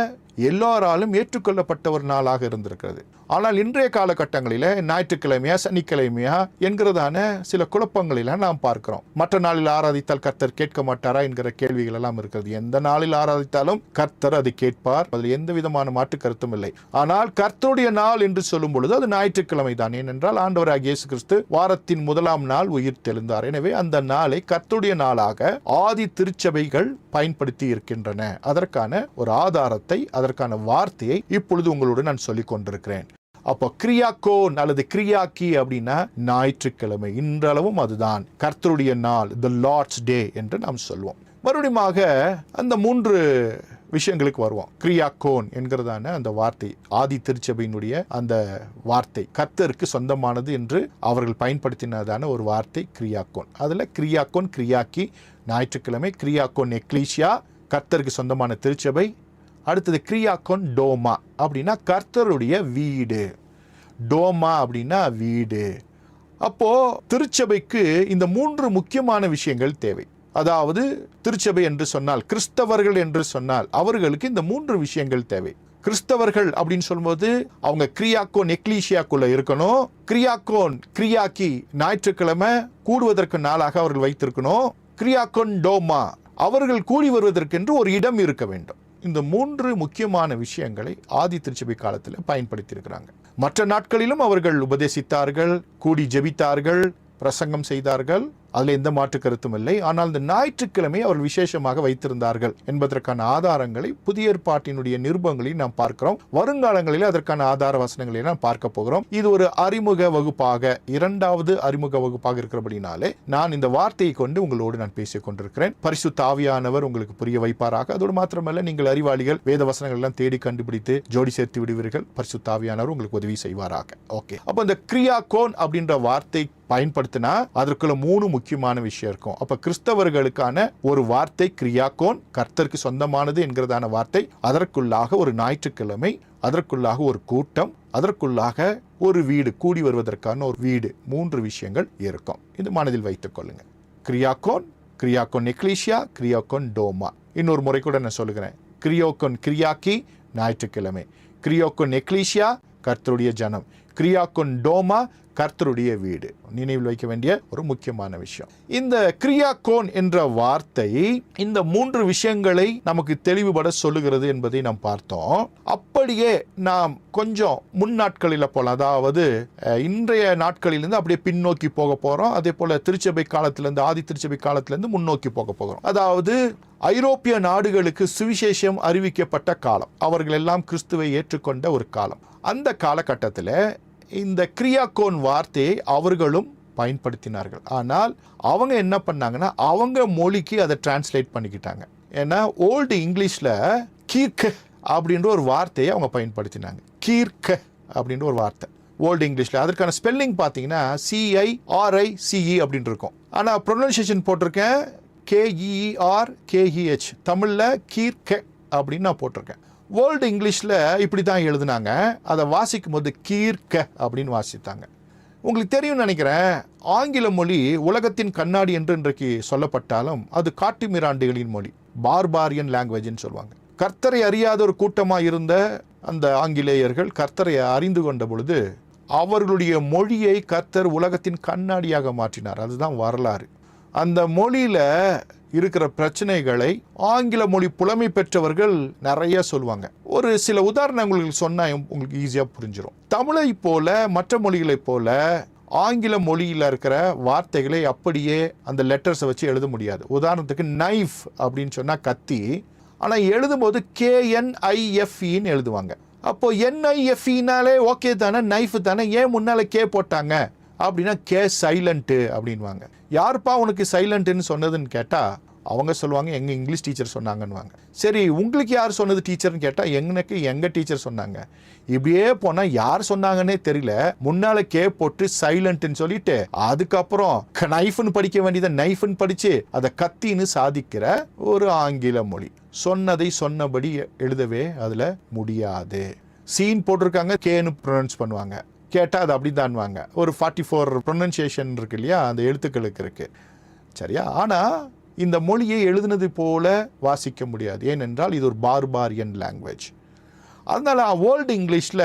எல்லாராலும் ஏற்றுக்கொள்ளப்பட்ட ஒரு நாளாக இருந்திருக்கிறது. ஆனால் இன்றைய காலகட்டங்களில் ஞாயிற்றுக்கிழமையா சனிக்கிழமையா என்கிறதான சில குழப்பங்களெல்லாம் நாம் பார்க்கிறோம். மற்ற நாளில் ஆராதித்தால் கர்த்தர் கேட்க மாட்டாரா என்கிற கேள்விகள் எல்லாம் இருக்கிறது. எந்த நாளில் ஆராதித்தாலும் கர்த்தர் அதை கேட்பார். அதில் எந்த விதமான மாற்று கருத்தும் இல்லை. ஆனால் கர்த்தருடைய நாள் என்று சொல்லும் பொழுது அது ஞாயிற்றுக்கிழமை தான். ஏனென்றால் ஆண்டவராகிய இயேசு கிறிஸ்து வாரத்தின் முதலாம் நாள் உயிர் தெழுந்தார். எனவே அந்த நாளை கர்த்தருடைய நாளாக ஆதி திருச்சபைகள் பயன்படுத்தி இருக்கின்றன. அதற்கான ஒரு ஆதாரத்தை, அதற்கான வார்த்தையை இப்பொழுது உங்களோடு நான் சொல்லிக் கொண்டிருக்கிறேன். அப்போ கிரியாக்கோன் அல்லது கிரியாக்கி அப்படின்னா ஞாயிற்றுக்கிழமை. இன்றளவும் அதுதான் கர்த்தருடைய நாள், தி லார்ட்ஸ் டே என்று நாம் சொல்வோம். மறுபடியுமாக அந்த 3 விஷயங்களுக்கு வருவோம். கிரியாக்கோன் என்கிறதான அந்த வார்த்தை ஆதி திருச்சபையினுடைய அந்த வார்த்தை கர்த்தருக்கு சொந்தமானது என்று அவர்கள் பயன்படுத்தினதான ஒரு வார்த்தை கிரியாக்கோன். அதில் கிரியாக்கோன், கிரியாக்கி ஞாயிற்றுக்கிழமை. கிரியாக்கோன் எக்லீசியா கர்த்தருக்கு சொந்தமான திருச்சபை. அடுத்தது கிரியாக்கோன் டோமா அப்படின்னா கர்த்தருடைய வீடு. டோமா அப்படின்னா வீடு. அப்போ திருச்சபைக்கு இந்த 3 முக்கியமான விஷயங்கள் தேவை. அதாவது திருச்சபை என்று சொன்னால், கிறிஸ்தவர்கள் என்று சொன்னால் அவர்களுக்கு இந்த 3 விஷயங்கள் தேவை. கிறிஸ்தவர்கள் அப்படின்னு சொல்லும்போது அவங்க கிரியாக்கோன் எக்லீசியாக்குள்ள இருக்கணும். கிரியாக்கோன், கிரியாக்கி ஞாயிற்றுக்கிழமை கூடுவதற்கு நாளாக அவர்கள் வைத்திருக்கணும். கிரியாக்கோன் டோமா அவர்கள் கூடி வருவதற்கென்று ஒரு இடம் இருக்க வேண்டும். இந்த 3 முக்கியமான விஷயங்களை ஆதி திருச்சபை காலத்தில் பயன்படுத்தி இருக்கிறாங்க. மற்ற நாட்களிலும் அவர்கள் உபதேசித்தார்கள், கூடி ஜெபித்தார்கள், பிரசங்கம் செய்தார்கள். அதில் எந்த மாற்று கருத்தும் இல்லை. ஆனால் இந்த ஞாயிற்றுக்கிழமை அவர்கள் விசேஷமாக வைத்திருந்தார்கள் என்பதற்கான ஆதாரங்களை புதிய ஏற்பாட்டினுடைய நிருபங்களை நாம் பார்க்கிறோம். வருங்காலங்களில் அதற்கான ஆதார வசனங்களை நாம் பார்க்க போகிறோம். இது ஒரு அறிமுக வகுப்பாக, 2வது அறிமுக வகுப்பாக இருக்கிறபடினாலே நான் இந்த வார்த்தையை கொண்டு உங்களோடு நான் பேசிக் கொண்டிருக்கிறேன். பரிசுத்த ஆவியானவர் உங்களுக்கு புரிய வைப்பாராக. அதோடு மாத்திரமல்ல, நீங்கள் அறிவாளிகள், வேத வசனங்கள் எல்லாம் தேடி கண்டுபிடித்து ஜோடி சேர்த்து விடுவீர்கள். பரிசுத்த ஆவியானவர் உங்களுக்கு உதவி செய்வாராக. ஓகே, அப்போ இந்த கிரியாக்கோன் அப்படின்ற வார்த்தை பயன்படுத்தினா அதற்குள்ள 3 முக்கியமான விஷயம் இருக்கும். அப்ப கிறிஸ்தவர்களுக்கான ஒரு வார்த்தை கிரியாக்கோன், கர்த்தருக்கு சொந்தமானது என்கிறதான வார்த்தை. அதற்குள்ளாக ஒரு ஞாயிற்றுக்கிழமை, அதற்குள்ளாக ஒரு கூட்டம், அதற்குள்ளாக ஒரு வீடு, கூடி வருவதற்கான ஒரு வீடு. 3 விஷயங்கள் இருக்கும். இது மனதில் வைத்துக் கொள்ளுங்க. கிரியாக்கோன், கிரியாக்கோன் எக்லீசியா, கிரியாக்கோன் டோமா. இன்னொரு முறை கூட நான் சொல்லுகிறேன். கிரியாக்கோன் கிரியாக்கி ஞாயிற்றுக்கிழமை, கிரியாக்கோன் எக்லீசியா கர்த்தருடைய ஜனம், கிரியாக்கோன் டோமா கர்த்தருடைய வீடு. நினைவில் வைக்க வேண்டிய ஒரு முக்கியமான விஷயம். இந்த கிரியாக்கோன் என்ற வார்த்தை இந்த 3 விஷயங்களை நமக்கு தெளிவுபட சொல்லுகிறது என்பதை நாம் பார்த்தோம். அப்படியே நாம் கொஞ்சம் முன்னாட்களில் போல, அதாவது இன்றைய நாட்களிலிருந்து அப்படியே பின்னோக்கி போக போறோம். அதே போல திருச்சபை காலத்திலிருந்து, ஆதி திருச்சபை காலத்திலிருந்து முன்னோக்கி போக போகிறோம். அதாவது ஐரோப்பிய நாடுகளுக்கு சுவிசேஷம் அறிவிக்கப்பட்ட காலம், அவர்கள் எல்லாம் கிறிஸ்துவை ஏற்றுக்கொண்ட ஒரு காலம். அந்த காலகட்டத்தில் இந்த கிரியாக்கோன் வார்த்தையை அவர்களும் பயன்படுத்தினார்கள். ஆனால் அவங்க என்ன பண்ணாங்கன்னா அவங்க மொழிக்கு அதை டிரான்ஸ்லேட் பண்ணிக்கிட்டாங்க. ஏன்னா ஓல்டு இங்கிலீஷில் கீர்க்க அப்படின்ற ஒரு வார்த்தையை அவங்க பயன்படுத்தினாங்க. கீர்க்க அப்படின்ற ஒரு வார்த்தை. ஓல்டு இங்கிலீஷில். அதற்கான ஸ்பெல்லிங் பார்த்தீங்கன்னா CIRICE அப்படின்னு இருக்கும். ஆனால் ப்ரொனன்சியேஷன் போட்டிருக்கேன் KERKEH. தமிழில் கீர்க்க அப்படின்னு நான் போட்டிருக்கேன். ஓல்டு இங்கிலீஷில் இப்படி தான் எழுதுனாங்க. அதை வாசிக்கும் போது கீர்க்க அப்படின்னு வாசித்தாங்க. உங்களுக்கு தெரியும் நினைக்கிறேன், ஆங்கில மொழி உலகத்தின் கண்ணாடி என்று இன்றைக்கு சொல்லப்பட்டாலும் அது காட்டுமிராண்டிகளின் மொழி, பார்பாரியன் லாங்குவேஜ்னு சொல்லுவாங்க. கர்த்தரை அறியாத ஒரு கூட்டமாக இருந்த அந்த ஆங்கிலேயர்கள் கர்த்தரை அறிந்து கொண்ட பொழுது அவர்களுடைய மொழியை கர்த்தர் உலகத்தின் கண்ணாடியாக மாற்றினார். அதுதான் வரலாறு. அந்த மொழியில் இருக்கிற பிரச்சனைகளை ஆங்கில மொழி புலமை பெற்றவர்கள் நிறைய சொல்லுவாங்க. ஒரு சில உதாரணங்களுக்கு சொன்னால் உங்களுக்கு ஈஸியாக புரிஞ்சிடும். தமிழை போல மற்ற மொழிகளைப் போல ஆங்கில மொழியில் இருக்கிற வார்த்தைகளை அப்படியே அந்த லெட்டர்ஸை வச்சு எழுத முடியாது. உதாரணத்துக்கு நைஃப் அப்படின்னு சொன்னால் கத்தி, ஆனால் எழுதும்போது KNIFEன்னு எழுதுவாங்க. அப்போ NIFEனாலே ஓகே தானே, நைஃப் தானே, ஏன் முன்னால் கே போட்டாங்க அப்படின்னா கே சைலண்ட்டு அப்படின்வாங்க. யாருப்பா உனக்கு சைலண்ட்டுன்னு சொன்னதுன்னு கேட்டால் அவங்க சொல்லுவாங்க எங்கள் இங்கிலீஷ் டீச்சர் சொன்னாங்கன்னுவாங்க. சரி, உங்களுக்கு யார் சொன்னது டீச்சர்னு கேட்டால் எங்கள் டீச்சர் சொன்னாங்க. இப்படியே போனால் யார் சொன்னாங்கன்னே தெரியல. முன்னால் கே போட்டு சைலண்ட்டுன்னு சொல்லிட்டு அதுக்கப்புறம் நைஃப்னு படிக்க வேண்டியதை நைஃப்னு படித்து அதை கத்தின்னு சாதிக்கிற ஒரு ஆங்கில மொழி. சொன்னதை சொன்னபடி எழுதவே அதில் முடியாது. சீன் போட்டிருக்காங்க, கேன்னு ப்ரொனவுன்ஸ் பண்ணுவாங்க. கேட்டால் அது அப்படி தான்வாங்க. ஒரு 44 ப்ரொனன்சியேஷன் இருக்கு இல்லையா, அந்த எழுத்துக்களுக்கு இருக்குது. சரியா? ஆனால் இந்த மொழியை எழுதுனது போல வாசிக்க முடியாது. ஏனென்றால் இது ஒரு பார்பாரியன் லாங்குவேஜ். அதனால் ஓல்டு இங்கிலீஷில்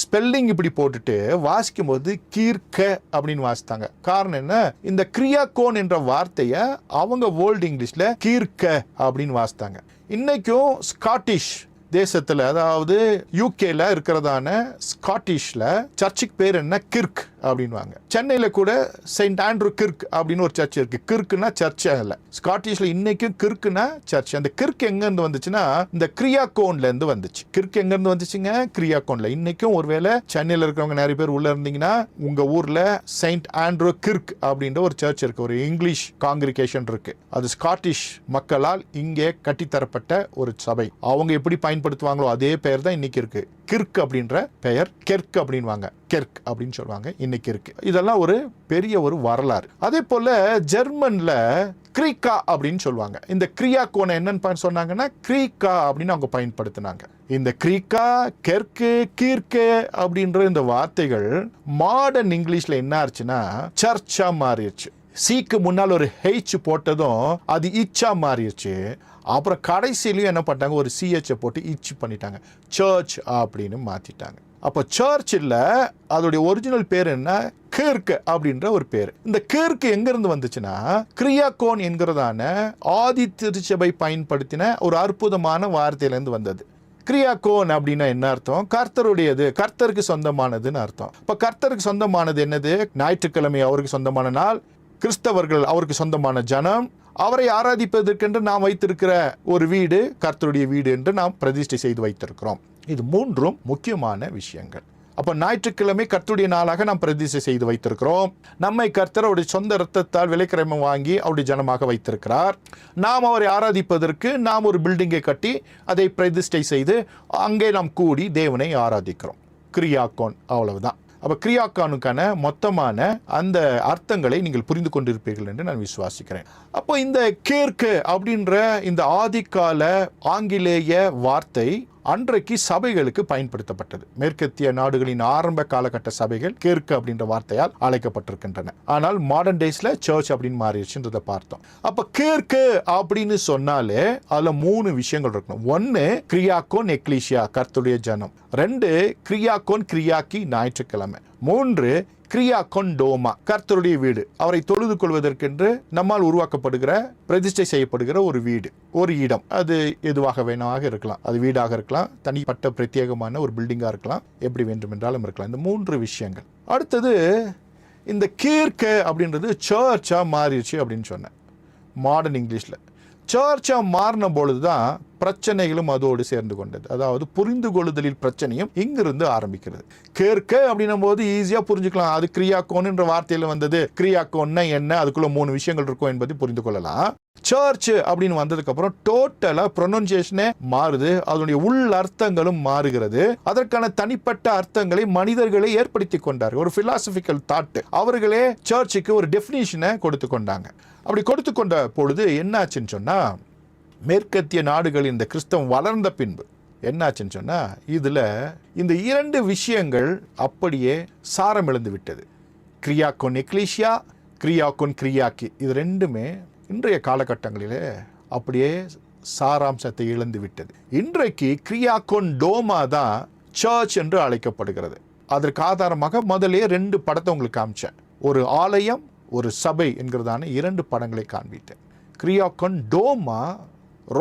ஸ்பெல்லிங் இப்படி போட்டுட்டு வாசிக்கும் போது கீர்க்க அப்படின்னு வாசித்தாங்க. காரணம் என்ன? இந்த கிரியாகோன் என்ற வார்த்தையை அவங்க ஓல்டு இங்கிலீஷில் கீர்க்க அப்படின்னு வாசித்தாங்க. இன்னைக்கும் ஸ்காட்டிஷ் தேசத்தில், அதாவது யூகேல இருக்கிறதான ஸ்காட்டிஷில் சர்ச்சுக்கு பேர் என்ன? கிர்க் அப்படின்வாங்க. சென்னையில் கூட செயின்ட் ஆண்ட்ரூ கிர்க் அப்படின்னு ஒரு சர்ச் இருக்கு. கிர்க்குன்னா சர்ச் இல்லை. ஸ்காட்டிஷ்ல இன்னைக்கும் கிர்க்குன்னா சர்ச். அந்த கிர்க் எங்கேருந்து வந்துச்சுன்னா இந்த கிரியாகோன்லேருந்து வந்துச்சு. கிர்க் எங்கேருந்து வந்துச்சுங்க? கிரியாகோன்ல. இன்னைக்கும் ஒருவேளை சென்னையில் இருக்கிறவங்க நிறைய பேர் உள்ள இருந்தீங்கன்னா உங்கள் ஊரில் செயின்ட் ஆண்ட்ரூ கிர்க் அப்படின்ற ஒரு சர்ச் இருக்கு, ஒரு இங்கிலீஷ் காங்கிரிகேஷன் இருக்கு. அது ஸ்காட்டிஷ் மக்களால் இங்கே கட்டித்தரப்பட்ட ஒரு சபை. அவங்க எப்படி பயன்படுத்துவாங்களோ அதே பெயர் தான் இன்னைக்கு இருக்கு. கிர்க் அப்படின்ற பெயர் கெர்க் அப்படின்வாங்க. கெர்க் அப்படின்னு சொல்லுவாங்க, இன்னைக்கு இருக்கு. இதெல்லாம் ஒரு பெரிய ஒரு வரலாறு. அதே போல ஜெர்மன்ல கிரீக்கா அப்படின்னு சொல்லுவாங்க. இந்த கிரியாகோனை என்னன்னு சொன்னாங்கன்னா கிரீக்கா அப்படின்னு அவங்க பயன்படுத்தினாங்க. இந்த கிரீக்கா, கெர்க்கு, கீர்க்கு அப்படின்ற இந்த வார்த்தைகள் மாடர்ன் இங்கிலீஷ்ல என்ன ஆச்சுன்னா சர்ச்சா மாறிடுச்சு. சீக்கு முன்னால் ஒரு ஹெச் போட்டதும் அது இச்சா மாறிடுச்சு. அப்புறம் கடைசியிலையும் என்ன பண்ணிட்டாங்க, ஒரு சிஹெச்சை போட்டு இச் பண்ணிட்டாங்க, சர்ச் அப்படின்னு மாற்றிட்டாங்க. அப்போ சர்ச் இல்லை, அதோடைய ஒரிஜினல் பேர் என்ன? கிர்க் அப்படின்ற ஒரு பேர். இந்த கிர்க் எங்கிருந்து வந்துச்சுன்னா கிரியாகோன் என்கிறதான ஆதி திருச்சபை பயன்படுத்தின ஒரு அற்புதமான வார்த்தையிலேருந்து வந்தது. கிரியாகோன் அப்படின்னா என்ன அர்த்தம்? கர்த்தருடையது, கர்த்தருக்கு சொந்தமானதுன்னு அர்த்தம். இப்போ கர்த்தருக்கு சொந்தமானது என்னது? ஞாயிற்றுக்கிழமை அவருக்கு சொந்தமான நாள், கிறிஸ்தவர்கள் அவருக்கு சொந்தமான ஜனம், அவரை ஆராதிப்பதற்கென்று நாம் வைத்திருக்கிற ஒரு வீடு கர்த்தருடைய வீடு என்று நாம் பிரதிஷ்டை செய்து வைத்திருக்கிறோம். இது மூன்றும் முக்கியமான விஷயங்கள். அப்போ ஞாயிற்றுக்கிழமை கர்த்தருடைய நாளாக நாம் பிரதிஷ்டை செய்து வைத்திருக்கிறோம். நம்மை கர்த்தர் அவருடைய சொந்த இரத்தத்தால் விலைக்கிரமம் வாங்கி அவருடைய ஜனமாக வைத்திருக்கிறார். நாம் அவரை ஆராதிப்பதற்கு நாம் ஒரு பில்டிங்கை கட்டி அதை பிரதிஷ்டை செய்து அங்கே நாம் கூடி தேவனை ஆராதிக்கிறோம். கிரியாகோன், அவ்வளவுதான். அப்போ கிரியாகோனுக்கான மொத்தமான அந்த அர்த்தங்களை நீங்கள் புரிந்து கொண்டிருப்பீர்கள் என்று நான் விசுவாசிக்கிறேன். அப்போ இந்த கேர்க்கு அப்படின்ற இந்த ஆதிக்கால ஆங்கிலேய வார்த்தை அன்றைக்கு சபைகளுக்கு பயன்படுத்தப்பட்டது. மேற்கத்திய நாடுகளின் ஆரம்ப காலகட்ட சபைகள் கேர்க்கு அப்படின்ற வார்த்தையால் அழைக்கப்பட்டிருக்கின்றன. ஆனால் மாடர்ன் டேஸ்ல சர்ச் அப்படின்னு மாறிடுச்சுன்றதை பார்த்தோம். அப்ப கேர்க்கு அப்படின்னு சொன்னாலே அதுல 3 விஷயங்கள் இருக்கணும். 1 கிரியாகோன் எக்லீசியா, கர்த்தருடைய ஜனம். 2 கிரியாகோன் கிரியாக்கி, ஞாயிற்றுக்கிழமை. 3 கிரியாகோன் டோமா, கர்த்தருடைய வீடு, அவரை தொழுது கொள்வதற்கென்று நம்மால் உருவாக்கப்படுகிற பிரதிஷ்டை செய்யப்படுகிற ஒரு வீடு, ஒரு இடம். அது எதுவாக வேணாக இருக்கலாம். அது வீடாக இருக்கலாம், தனிப்பட்ட பிரத்யேகமான ஒரு பில்டிங்காக இருக்கலாம், எப்படி வேண்டுமென்றாலும் இருக்கலாம். இந்த 3 விஷயங்கள். அடுத்தது இந்த கீர்க்கு அப்படின்றது சர்ச்சாக மாறிடுச்சு அப்படின்னு சொன்னேன். மாடர்ன் இங்கிலீஷில் சர்ச்சாக மாறின பொழுது தான் பிரச்சனைகளும் அதோடு சேர்ந்து கொண்டது. அதாவது புரிந்து கொள்ளுதலில் பிரச்சனையும் இங்கிருந்து ஆரம்பிக்கிறது. கேட்க அப்படின்னும் போது ஈஸியா புரிஞ்சுக்கலாம். அது கிரியாக்கோன் என்ற வார்த்தையில வந்தது. கிரியாக்கோன்னா என்ன, அதுக்குள்ள 3 விஷயங்கள் இருக்கும் என்பதை புரிந்து கொள்ளலாம். சர்ச் அப்படின்னு வந்ததுக்கு அப்புறம் டோட்டலா ப்ரொனன்சியேஷனே மாறுது. அதனுடைய உள் அர்த்தங்களும் மாறுகிறது. அதற்கான தனிப்பட்ட அர்த்தங்களை மனிதர்களை ஏற்படுத்தி கொண்டார்கள். ஒரு பிலாசபிக்கல் தாட். அவர்களே சர்ச்சுக்கு ஒரு டெஃபினிஷனை கொடுத்து கொண்டாங்க. அப்படி கொடுத்து கொண்ட பொழுது என்னாச்சுன்னு சொன்னா, மேற்கத்திய நாடுகளில் இந்த கிறிஸ்தவம் வளர்ந்த பின்பு என்னாச்சுன்னு சொன்னா, இதுல இந்த 2 விஷயங்கள் அப்படியே சாரம் இழந்து விட்டது. கிரியாக்கோன் எக்லீசியா, கிரியாக்கோன் கிரியாக்கி, இது ரெண்டுமே இன்றைய காலகட்டங்களிலே அப்படியே சாராம்சத்தை இழந்து விட்டது. இன்றைக்கு கிரியாக்கோன் டோமா தான் சர்ச் என்று அழைக்கப்படுகிறது. அதற்கு ஆதாரமாக முதலே 2 படத்தை உங்களுக்கு காமிச்சேன். ஒரு ஆலயம், ஒரு சபை என்கிறதான 2 படங்களை காண்பித்தேன். கிரியாக்கோன் டோமா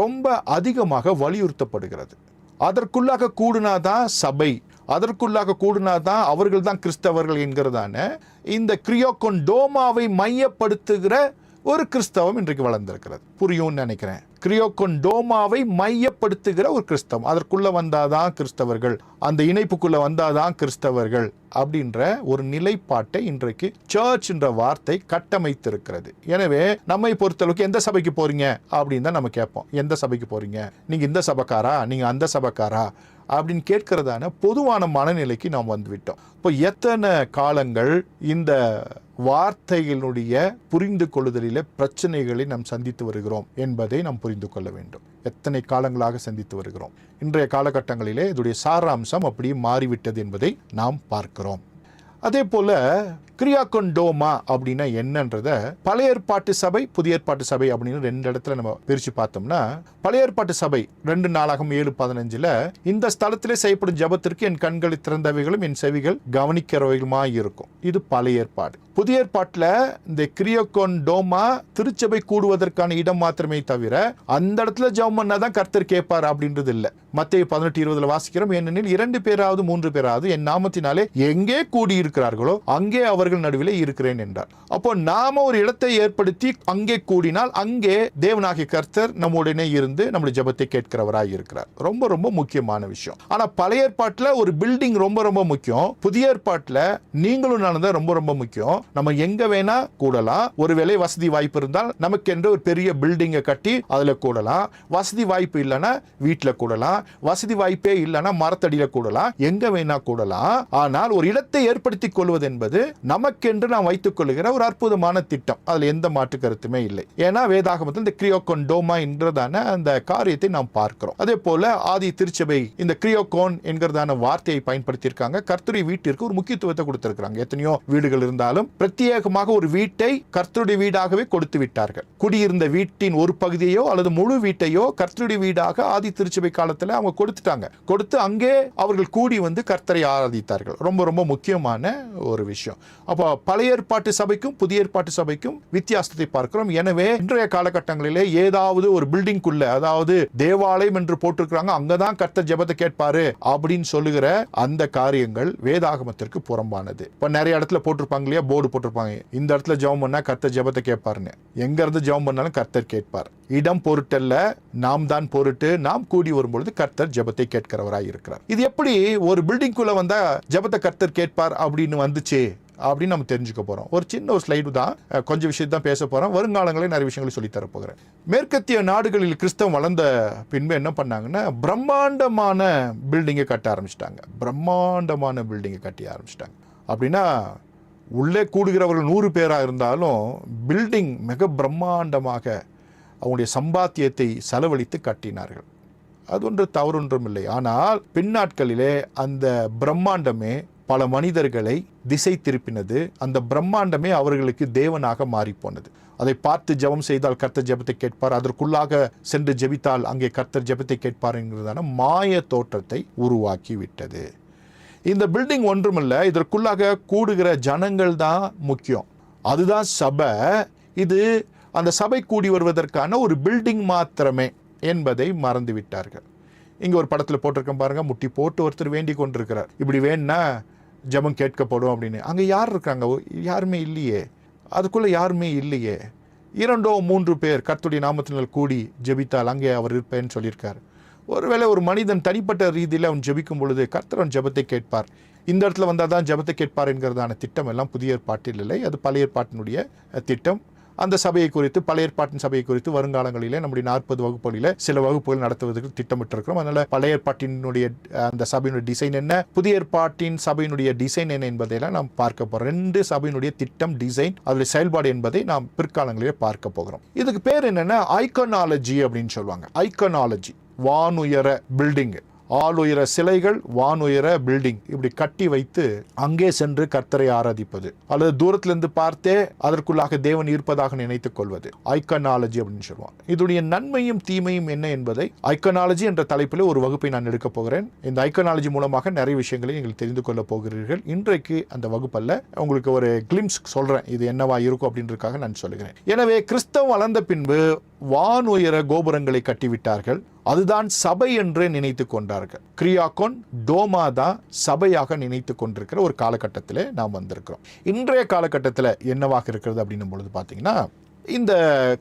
ரொம்ப அதிகமாக வலியுறுத்தப்படுகிறது. அதற்குள்ளாக கூடுனாதான் சபை, அதற்குள்ளாக கூடுனாதான் அவர்கள் தான் கிறிஸ்தவர்கள் என்கிறதான இந்த கிரியாக்கோன் டோமாவை மையப்படுத்துகிற ஒரு கிறிஸ்தவம் இன்றைக்கு வளர்ந்திருக்கிறது. புரியும்னு நினைக்கிறேன். கிரியாக்கோன் டோமாவை மையப்படுத்துகிற ஒரு கிறிஸ்தவம், அதற்குள்ள வந்தாதான் கிறிஸ்தவர்கள், அந்த இணைப்புக்குள்ள வந்தாதான் கிறிஸ்தவர்கள் அப்படின்ற ஒரு நிலைப்பாட்டை இன்றைக்கு சர்ச் என்ற வார்த்தை கட்டமைத்திருக்கிறது. எனவே நம்மை பொறுத்தளவுக்கு எந்த சபைக்கு போறீங்க அப்படின்னு தான் நம்ம கேட்போம். எந்த சபைக்கு போறீங்க, நீங்க இந்த சபைக்காரா, நீங்க அந்த சபைக்காரா அப்படின்னு கேட்கிறதான பொதுவான மனநிலைக்கு நாம் வந்துவிட்டோம். இப்போ எத்தனை காலங்கள் இந்த வார்த்தைகளுடைய புரிந்து கொள்ளுதலில் பிரச்சனைகளை நாம் சந்தித்து வருகிறோம் என்பதை நாம் புரிந்து கொள்ள வேண்டும். எத்தனை காலங்களாக சந்தித்து வருகிறோம். இன்றைய காலகட்டங்களிலே இதோடைய சாராம்சம் அப்படியே மாறிவிட்டது என்பதை நாம் பார்க்கிறோம். அதே போல கிரியாக்கோன் டோமா அப்படின்னா என்னன்றத பழைய ஏற்பாட்டு சபை, புதிய ஏற்பாட்டு சபை அப்படின்னு 2 இடத்துல நம்ம பிரிச்சு பார்த்தோம்னா, பழைய ஏற்பாட்டு சபை 2 நாளாகமம் 7:15 இந்த ஸ்தலத்திலே செய்யப்படும் ஜெபத்திற்கு என் கண்களை திறந்தவைகளும் என் செவிகள் கவனிக்கிறவைகளுமாய் இருக்கும். இது பழைய ஏற்பாடு. புதிய ஏற்பாட்டில் இந்த கிரியாக்கோன் டோமா திருச்சபை கூடுவதற்கான இடம் மாத்திரமே தவிர அந்த இடத்துல ஜெபம் பண்ணாதான் கர்த்தர் கேட்பார் அப்படின்றது இல்லை. மத்தேயு 18:20 வாசிக்கிறோம், ஏனெனில் 2 பேராவது 3 பேராவது என் நாமத்தினாலே எங்கே கூடி இருக்கிறார்களோ அங்கே அவர்கள் நடுவிலே இருக்கிறேன் என்றார். அப்போ நாம ஒரு இடத்தை ஏற்படுத்தி அங்கே கூடினால் அங்கே தேவனாகிய கர்த்தர் நம்முடனே இருந்து நம்முடைய ஜெபத்தை கேட்கிறவராய் இருக்கிறார். ரொம்ப ரொம்ப முக்கியமான விஷயம். ஆனா பழைய ஏற்பாட்டில் ஒரு பில்டிங் ரொம்ப ரொம்ப முக்கியம். புதிய ஏற்பாட்டில் நீங்களும் நானும் தான் ரொம்ப ரொம்ப முக்கியம். நம்ம எங்க வேணா கூடலாம். ஒருவேளை வசதி வாய்ப்பு இருந்தால் நமக்கென்று ஒரு பெரிய பில்டிங்கை கட்டி அதுல கூடலாம். வசதி வாய்ப்பு இல்லைன்னா வீட்டில் கூடலாம். வசதி வாய்ப்பே இல்லைன்னா மரத்தடியில கூடலாம். எங்க வேணா கூடலாம். ஆனால் ஒரு இடத்தை ஏற்படுத்திக் கொள்வது என்பது நமக்கென்று நாம் வைத்துக் கொள்ளுகிற ஒரு அற்புதமான திட்டம். அதுல எந்த மாற்று கருத்துமே இல்லை. ஏன்னா வேதாகமத்தில் இந்த கிரியாக்கோன் டோமா என்றதான அந்த காரியத்தை நாம் பார்க்கிறோம். அதே போல ஆதி திருச்சபை இந்த கிரியாக்கோன் என்கிறதான வார்த்தையை பயன்படுத்தியிருக்காங்க. கர்த்தருடைய வீட்டிற்கு ஒரு முக்கியத்துவத்தை கொடுத்திருக்கிறாங்க. எத்தனையோ வீடுகள் இருந்தாலும் பிரத்யேகமாக ஒரு வீட்டை கர்த்தருடைய வீடாகவே கொடுத்து விட்டார்கள். குடியிருந்த வீட்டின் ஒரு பகுதியோ அல்லது முழு வீட்டையோ கர்த்தருடைய வீடாக ஆதி திருச்சபை காலத்தில் அவங்க கொடுத்துட்டாங்க. கொடுத்து அங்கே அவர்கள் கூடி வந்து கர்த்தரை ஆராதித்தார்கள். ரொம்ப ரொம்ப முக்கியமான ஒரு விஷயம். அப்போ பழைய ஏற்பாட்டு சபைக்கும் புதிய ஏற்பாட்டு சபைக்கும் வித்தியாசத்தை பார்க்கிறோம். எனவே இன்றைய காலகட்டங்களிலே ஏதாவது ஒரு பில்டிங்குள்ள, அதாவது தேவாலயம் என்று போட்டிருக்கிறாங்க, அங்கதான் கர்த்தர் ஜெபத்தை கேட்பாரு அப்படின்னு சொல்லுகிற அந்த காரியங்கள் வேதாகமத்திற்கு புறம்பானது. இப்ப நிறைய இடத்துல போட்டிருப்பாங்க இல்லையா, போர்டு போட்டிருப்பாங்க, இந்த இடத்துல ஜெபம் பண்ணா கர்த்தர் ஜெபத்தை கேட்பாருன்னு. எங்க இருந்து ஜெபம் பண்ணாலும் கர்த்தர் கேட்பார். இடம் பொருட்டல்ல, நாம் தான் பொருட்டு. நாம் கூடி வரும்பொழுது கர்த்தர் ஜெபத்தை கேட்கிறவராய் இருக்கிறார். இது எப்படி ஒரு பில்டிங்குள்ள வந்தா ஜெபத்தை கர்த்தர் கேட்பார் அப்படின்னு வந்துச்சு அப்படின்னு நம்ம தெரிஞ்சுக்க போறோம். ஒரு சின்ன ஒரு ஸ்லைடு தான், கொஞ்சம் விஷயம் தான் பேச போறோம். வருங்காலங்களில் நிறைய விஷயங்களை சொல்லி தர போகிறேன். மேற்கத்திய நாடுகளில் கிறிஸ்தவம் வளர்ந்த பின்பு என்ன பண்ணாங்கன்னா, பிரம்மாண்டமான பில்டிங்கை கட்ட ஆரம்பிச்சிட்டாங்க. பிரம்மாண்டமான பில்டிங்கை கட்டி ஆரம்பிச்சிட்டாங்க. அப்படின்னா உள்ளே கூடுகிறவர்கள் 100 பேராக இருந்தாலும் பில்டிங் மிக பிரம்மாண்டமாக அவங்களுடைய சம்பாத்தியத்தை செலவழித்து கட்டினார்கள். அது ஒன்று தவறொன்றும் இல்லை. ஆனால் பின்னாட்களிலே அந்த பிரம்மாண்டமே பல மனிதர்களை திசை திருப்பினது. அந்த பிரம்மாண்டமே அவர்களுக்கு தேவனாக மாறிப்போனது. அதை பார்த்து ஜெபம் செய்தால் கர்த்தர் ஜெபத்தை கேட்பார், அதற்குள்ளாக சென்று ஜெபித்தால் அங்கே கர்த்தர் ஜெபத்தை கேட்பார் என்கிறதான மாய தோற்றத்தை உருவாக்கி விட்டது. இந்த பில்டிங் ஒன்றுமில்லை, இதற்குள்ளாக கூடுகிற ஜனங்கள் தான் முக்கியம். அதுதான் சபை. இது அந்த சபை கூடி வருவதற்கான ஒரு பில்டிங் மாத்திரமே என்பதை மறந்து விட்டார்கள். இங்க ஒரு படத்தில் போட்டிருக்கேன் பாருங்க, முட்டி போட்டு ஒருத்தர் வேண்டிக் கொண்டிருக்கிறார், இப்படி வேணும்னா ஜெபம் கேட்கப்படும் அப்படின்னு. அங்கே யார் இருக்காங்க? யாருமே இல்லையே. அதுக்குள்ள யாருமே இல்லையே. 2 3 பேர் கர்த்தருடைய நாமத்தினால் கூடி ஜெபித்தால் அங்கே அவர் இருப்பேன்னு சொல்லியிருக்காரு. ஒருவேளை ஒரு மனிதன் தனிப்பட்ட ரீதியில் அவன் ஜெபிக்கும் பொழுது கர்த்தர் அவன் ஜெபத்தை கேட்பார். இந்த இடத்துல வந்தால் தான் ஜெபத்தை கேட்பார் என்கிறதான திட்டம் எல்லாம் புதிய ஏற்பாட்டில் இல்லை, அது பழைய ஏற்பாட்டினுடைய திட்டம். அந்த சபையை குறித்து, பழைய ஏற்பாட்டின் சபையை குறித்து வருங்காலங்களிலே நம்முடைய 40 வகுப்புகளில் சில வகுப்புகள் நடத்துவதற்கு திட்டமிட்டிருக்கிறோம். அதனால பழைய ஏற்பாட்டினுடைய அந்த சபையினுடைய டிசைன் என்ன, புதிய ஏற்பாட்டின் சபையினுடைய டிசைன் என்ன என்பதையெல்லாம் நாம் பார்க்க போகிறோம். 2 சபையினுடைய திட்டம், டிசைன், அதனுடைய செயல்பாடு என்பதை நாம் பிற்காலங்களிலே பார்க்க போகிறோம். இதுக்கு பேர் என்னன்னா ஐகானாலஜி அப்படின்னு சொல்லுவாங்க. ஐகானாலஜி, வானுயர பில்டிங், ஆளுயர சிலைகள், வானுயர பில்டிங் இப்படி கட்டி வைத்து அங்கே சென்று கர்த்தரை ஆராதிப்பது, அல்லது தூரத்திலிருந்து பார்த்தே அதற்குள்ளாக தேவன் இருப்பதாக நினைத்துக் கொள்வது ஐகானாலஜி அப்படின்னு சொல்லுவாங்க. இதனுடைய நன்மையும் தீமையும் என்ன என்பதை ஐகானாலஜி என்ற தலைப்பில் ஒரு வகுப்பை நான் எடுக்க போகிறேன். இந்த ஐகானாலஜி மூலமாக நிறைய விஷயங்களை நீங்கள் தெரிந்து கொள்ள போகிறீர்கள். இன்றைக்கு அந்த வகுப்பல்ல, உங்களுக்கு ஒரு கிளிம்ஸ் சொல்றேன், இது என்னவா இருக்கும் அப்படின்றதுக்காக நான் சொல்லுகிறேன். எனவே கிறிஸ்தவம் வளர்ந்த பின்பு வானுயர கோபுரங்களை கட்டிவிட்டார்கள். அதுதான் சபை என்று நினைத்து கொண்டார்கள். கிரியாக்கோன், டோமா தான் சபையாக நினைத்து கொண்டிருக்கிற ஒரு காலகட்டத்தில் நாம் வந்திருக்கிறோம். இன்றைய காலகட்டத்தில் என்னவாக இருக்கிறது அப்படின்னும் பொழுது பார்த்தீங்கன்னா, இந்த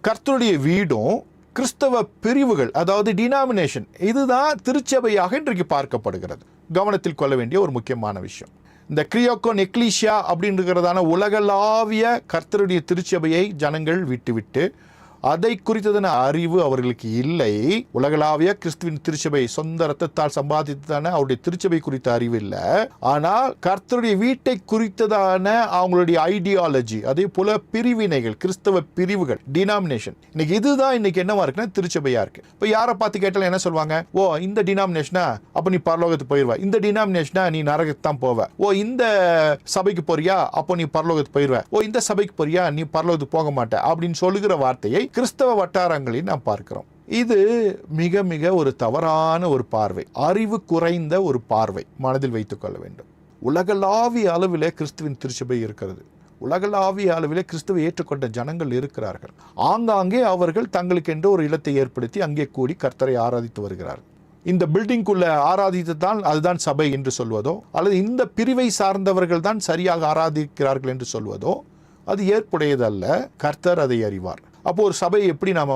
கர்த்தருடைய வீடும் கிறிஸ்தவ பிரிவுகள், அதாவது டினாமினேஷன், இதுதான் திருச்சபையாக இன்றைக்கு பார்க்கப்படுகிறது. கவனத்தில் கொள்ள வேண்டிய ஒரு முக்கியமான விஷயம். இந்த கிரியாக்கோன் எக்லீசியா அப்படின்றதான உலகளாவிய கர்த்தருடைய திருச்சபையை ஜனங்கள் விட்டுவிட்டு அதை குறித்ததான அறிவு அவர்களுக்கு இல்லை. உலகளாவிய கிறிஸ்துவின் திருச்சபை சொந்த ரத்தத்தால் சம்பாதித்ததான அவருடைய திருச்சபை குறித்த அறிவு இல்லை. ஆனால் கர்த்தருடைய வீட்டை குறித்ததான அவங்களுடைய ஐடியாலஜி, அதே போல பிரிவினைகள், கிறிஸ்தவ பிரிவுகள், டினாமினேஷன், இன்னைக்கு இதுதான் இன்னைக்கு என்னவா இருக்குன்னா திருச்சபையா இருக்கு. இப்போ யாரை பார்த்து கேட்டாலும் என்ன சொல்லுவாங்க, ஓ இந்த டினாமினேஷனா அப்ப நீ பரலோகத்துக்கு போயிருவ, இந்த டினாமினேஷனா நீ நரகத்துக்கு தான் போவ, ஓ இந்த சபைக்கு போறியா அப்போ நீ பரலோகத்துக்கு போயிருவ, ஓ இந்த சபைக்கு போறியா நீ பரலோகத்துக்கு போக மாட்ட அப்படின்னு சொல்லுகிற வார்த்தையை கிறிஸ்தவ வட்டாரங்களில் நாம் பார்க்கிறோம். இது மிக மிக ஒரு தவறான ஒரு பார்வை, அறிவு குறைந்த ஒரு பார்வை, மனதில் வைத்துக் கொள்ள வேண்டும். உலகளாவிய அளவிலே கிறிஸ்துவின் திருச்சபை இருக்கிறது. உலகளாவிய அளவிலே கிறிஸ்துவை ஏற்றுக்கொண்ட ஜனங்கள் இருக்கிறார்கள். ஆங்காங்கே அவர்கள் தங்களுக்கென்று ஒரு இடத்தை ஏற்படுத்தி அங்கே கூடி கர்த்தரை ஆராதித்து வருகிறார்கள். இந்த பில்டிங்குள்ள ஆராதித்து தான் அதுதான் சபை என்று சொல்வதோ, அல்லது இந்த பிரிவை சார்ந்தவர்கள் தான் சரியாக ஆராதிக்கிறார்கள் என்று சொல்வதோ அது ஏற்புடையதல்ல. கர்த்தர் அதை அறிவார். அப்போ ஒரு சபையை எப்படி நாம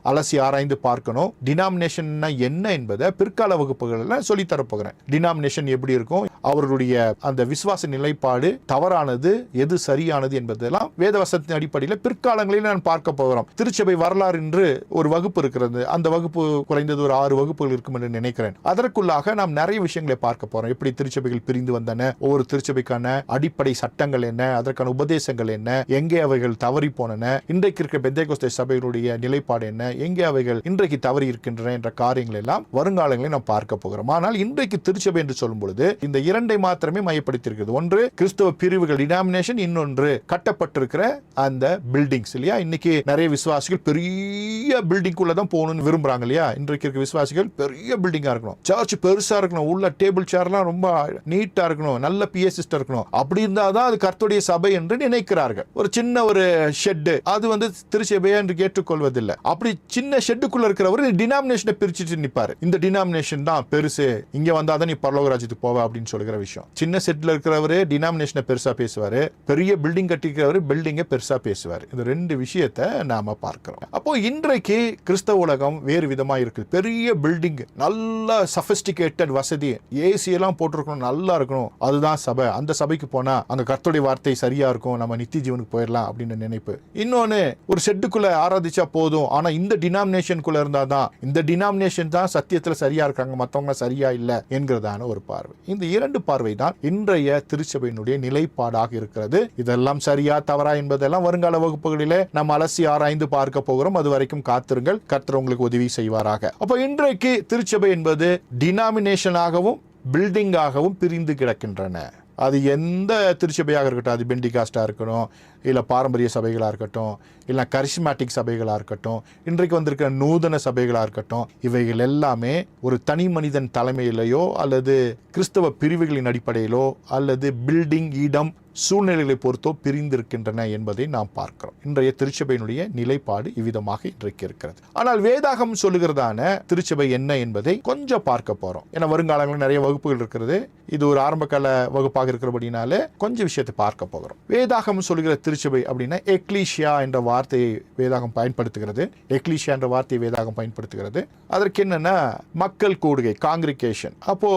அலசி ஆராய்ந்து பார்க்கணும், டினாமினேஷன் என்ன என்பதை பிற்கால வகுப்புகள் சொல்லி தரப்போகிறேன். டினாமினேஷன் எப்படி இருக்கும், அவர்களுடைய அந்த விசுவாச நிலைப்பாடு தவறானது எது சரியானது என்பதெல்லாம் வேதவசத்தின் அடிப்படையில் பிற்காலங்களில் நான் பார்க்க போகிறோம். திருச்சபை வரலாறு என்று ஒரு வகுப்பு இருக்கிறது. அந்த வகுப்பு குறைந்தது ஒரு 6 வகுப்புகள் இருக்கும் என்று நினைக்கிறேன். அதற்குள்ளாக நாம் நிறைய விஷயங்களை பார்க்க போறோம். எப்படி திருச்சபைகள் பிரிந்து வந்தன, ஒவ்வொரு திருச்சபைக்கான அடிப்படை சட்டங்கள் என்ன, அதற்கான உபதேசங்கள் என்ன, எங்கே அவைகள் தவறி போனன, இன்றைக்கு இருக்கிற பெந்தேகோஸ்தே சபையினுடைய நிலைப்பாடு என்ன, எங்கே அவைகள் இன்றைக்கு தவறி இருக்கின்றன என்ற காரியங்கள் எல்லாம் வருங்காலங்களில் நாம் பார்க்க போகிறோம். ஆனால் இன்றைக்கு திருச்சபை என்று சொல்லும் பொழுது இந்த 2 மாத்திரமே மையப்படுத்தியிருக்கிறது. ஒன்று கிறிஸ்தவ பிரிவுகள், டினாமினேஷன், இன்னொன்று கட்டப்பட்டிருக்கிற அந்த பில்டிங்ஸ் இல்லையா. இன்னைக்கு நிறைய விசுவாசிகள் பெரிய பில்டிங் குள்ள தான் போகணும்னு விரும்புறாங்க இல்லையா. இன்றைக்கு இருக்க விசுவாசிகள் பெரிய பில்டிங்கா இருக்கணும், சர்ச் பெருசா இருக்கணும், உள்ள டேபிள் சேர்லாம் ரொம்ப நீட்டா இருக்கணும், நல்ல பிஏ சிஸ்டம் இருக்கணும், அப்படி இருந்தாதான் அது கர்த்தருடைய சபை என்று நினைக்கிறார்கள். ஒரு சின்ன ஒரு ஷெட் அது திருச்சபை என்று கேட்டுக்கொள்வதில்லை. அப்படி சின்ன ஷெட்டுக்குள்ள இருக்கிறவர் டினாமினேஷனை பிரிச்சுட்டு நிற்பாரு. இந்த டினாமினேஷன் தான் பெருசு, இங்க வந்தாதான் நீ பரலோக ராஜ்யத்துக்கு போவ அப்படின்னு சொல்லுகிற விஷயம். சின்ன செட்ல இருக்கிறவரு டினாமினேஷனை பெருசா பேசுவாரு, பெரிய பில்டிங் கட்டிக்கிறவரு பில்டிங்கை பெருசா பேசுவாரு. இந்த 2 விஷயத்தை நாம பார்க்கிறோம். அப்போ இன்றைக்கு கிறிஸ்தவ உலகம் வேறு விதமா இருக்கு. பெரிய பில்டிங், நல்ல சபிஸ்டிகேட்டட் வசதி, ஏசி எல்லாம் போட்டிருக்கணும், நல்லா இருக்கணும், அதுதான் சபை. அந்த சபைக்கு போனா அங்க கர்த்தருடைய வார்த்தை சரியா இருக்கும், நம்ம நித்திய ஜீவனுக்கு போயிடலாம் அப்படின்னு நினைப்பு. இன்னொன்னு, ஒரு ஷெட்டுக்குள்ள ஆராதிச்சா போதும், ஆனா இந்த டினாமினேஷனுக்குள்ள இருந்தாதான், இந்த டினாமினேஷன் தான் சத்தியத்துல சரியா இருக்காங்க, மத்தவங்க சரியா இல்ல என்கிறதான ஒரு பார்வை. இந்த 2 பார்வை தான் இன்றைய திருச்சபையினுடைய நிலைப்பாடாக இருக்கிறது. இதெல்லாம் சரியா தவறா என்பதெல்லாம் வருங்கால வகுப்புகளிலே நாம் அலசி ஆராய்ந்து பார்க்க போகிறோம். அது வரைக்கும் காத்திருங்கள், கர்த்தர் உங்களுக்கு உதவி செய்வாராக. அப்ப இன்றைக்கு திருச்சபை என்பது டினாமினேஷனாகவும் பில்டிங்காகவும் பிரிந்து கிடக்கின்றன. அது எந்த திருச்சபையாக இருக்கட்டும், அது பெண்டிகாஸ்டா இருக்கணும், இல்லை பாரம்பரிய சபைகளாக இருக்கட்டும், இல்லை கரிஸ்மேட்டிக் சபைகளாக இருக்கட்டும், இன்றைக்கு வந்திருக்கிற நூதன சபைகளாக இருக்கட்டும், இவைகள் எல்லாமே ஒரு தனி மனிதன் தலைமையிலேயோ அல்லது கிறிஸ்தவ பிரிவுகளின் அடிப்படையிலோ அல்லது பில்டிங், இடம், சூழ்நிலைகளை பொறுத்தோ பிரிந்திருக்கின்றன என்பதை நாம் பார்க்கிறோம். இன்றைய திருச்சபையினுடைய நிலைப்பாடு இவ்விதமாக இன்றைக்கு இருக்கிறது. ஆனால் வேதாகம் சொல்லுகிறதான திருச்சபை என்ன என்பதை கொஞ்சம் பார்க்க போறோம். ஏன்னா வருங்காலங்களில் நிறைய வகுப்புகள் இருக்கிறது. இது ஒரு ஆரம்ப கால வகுப்பாக இருக்கிறபடினாலே கொஞ்சம் விஷயத்தை பார்க்க போகிறோம். வேதாகம் சொல்லுகிற திருச்சபை அப்படின்னா எக்லீஷியா என்ற வார்த்தையை வேதாகம் பயன்படுத்துகிறது. எக்லீஷியா என்ற வார்த்தையை வேதாகம் பயன்படுத்துகிறது. அதற்கு என்னன்னா மக்கள் கூடுகை, காங்கிரிகேஷன். அப்போ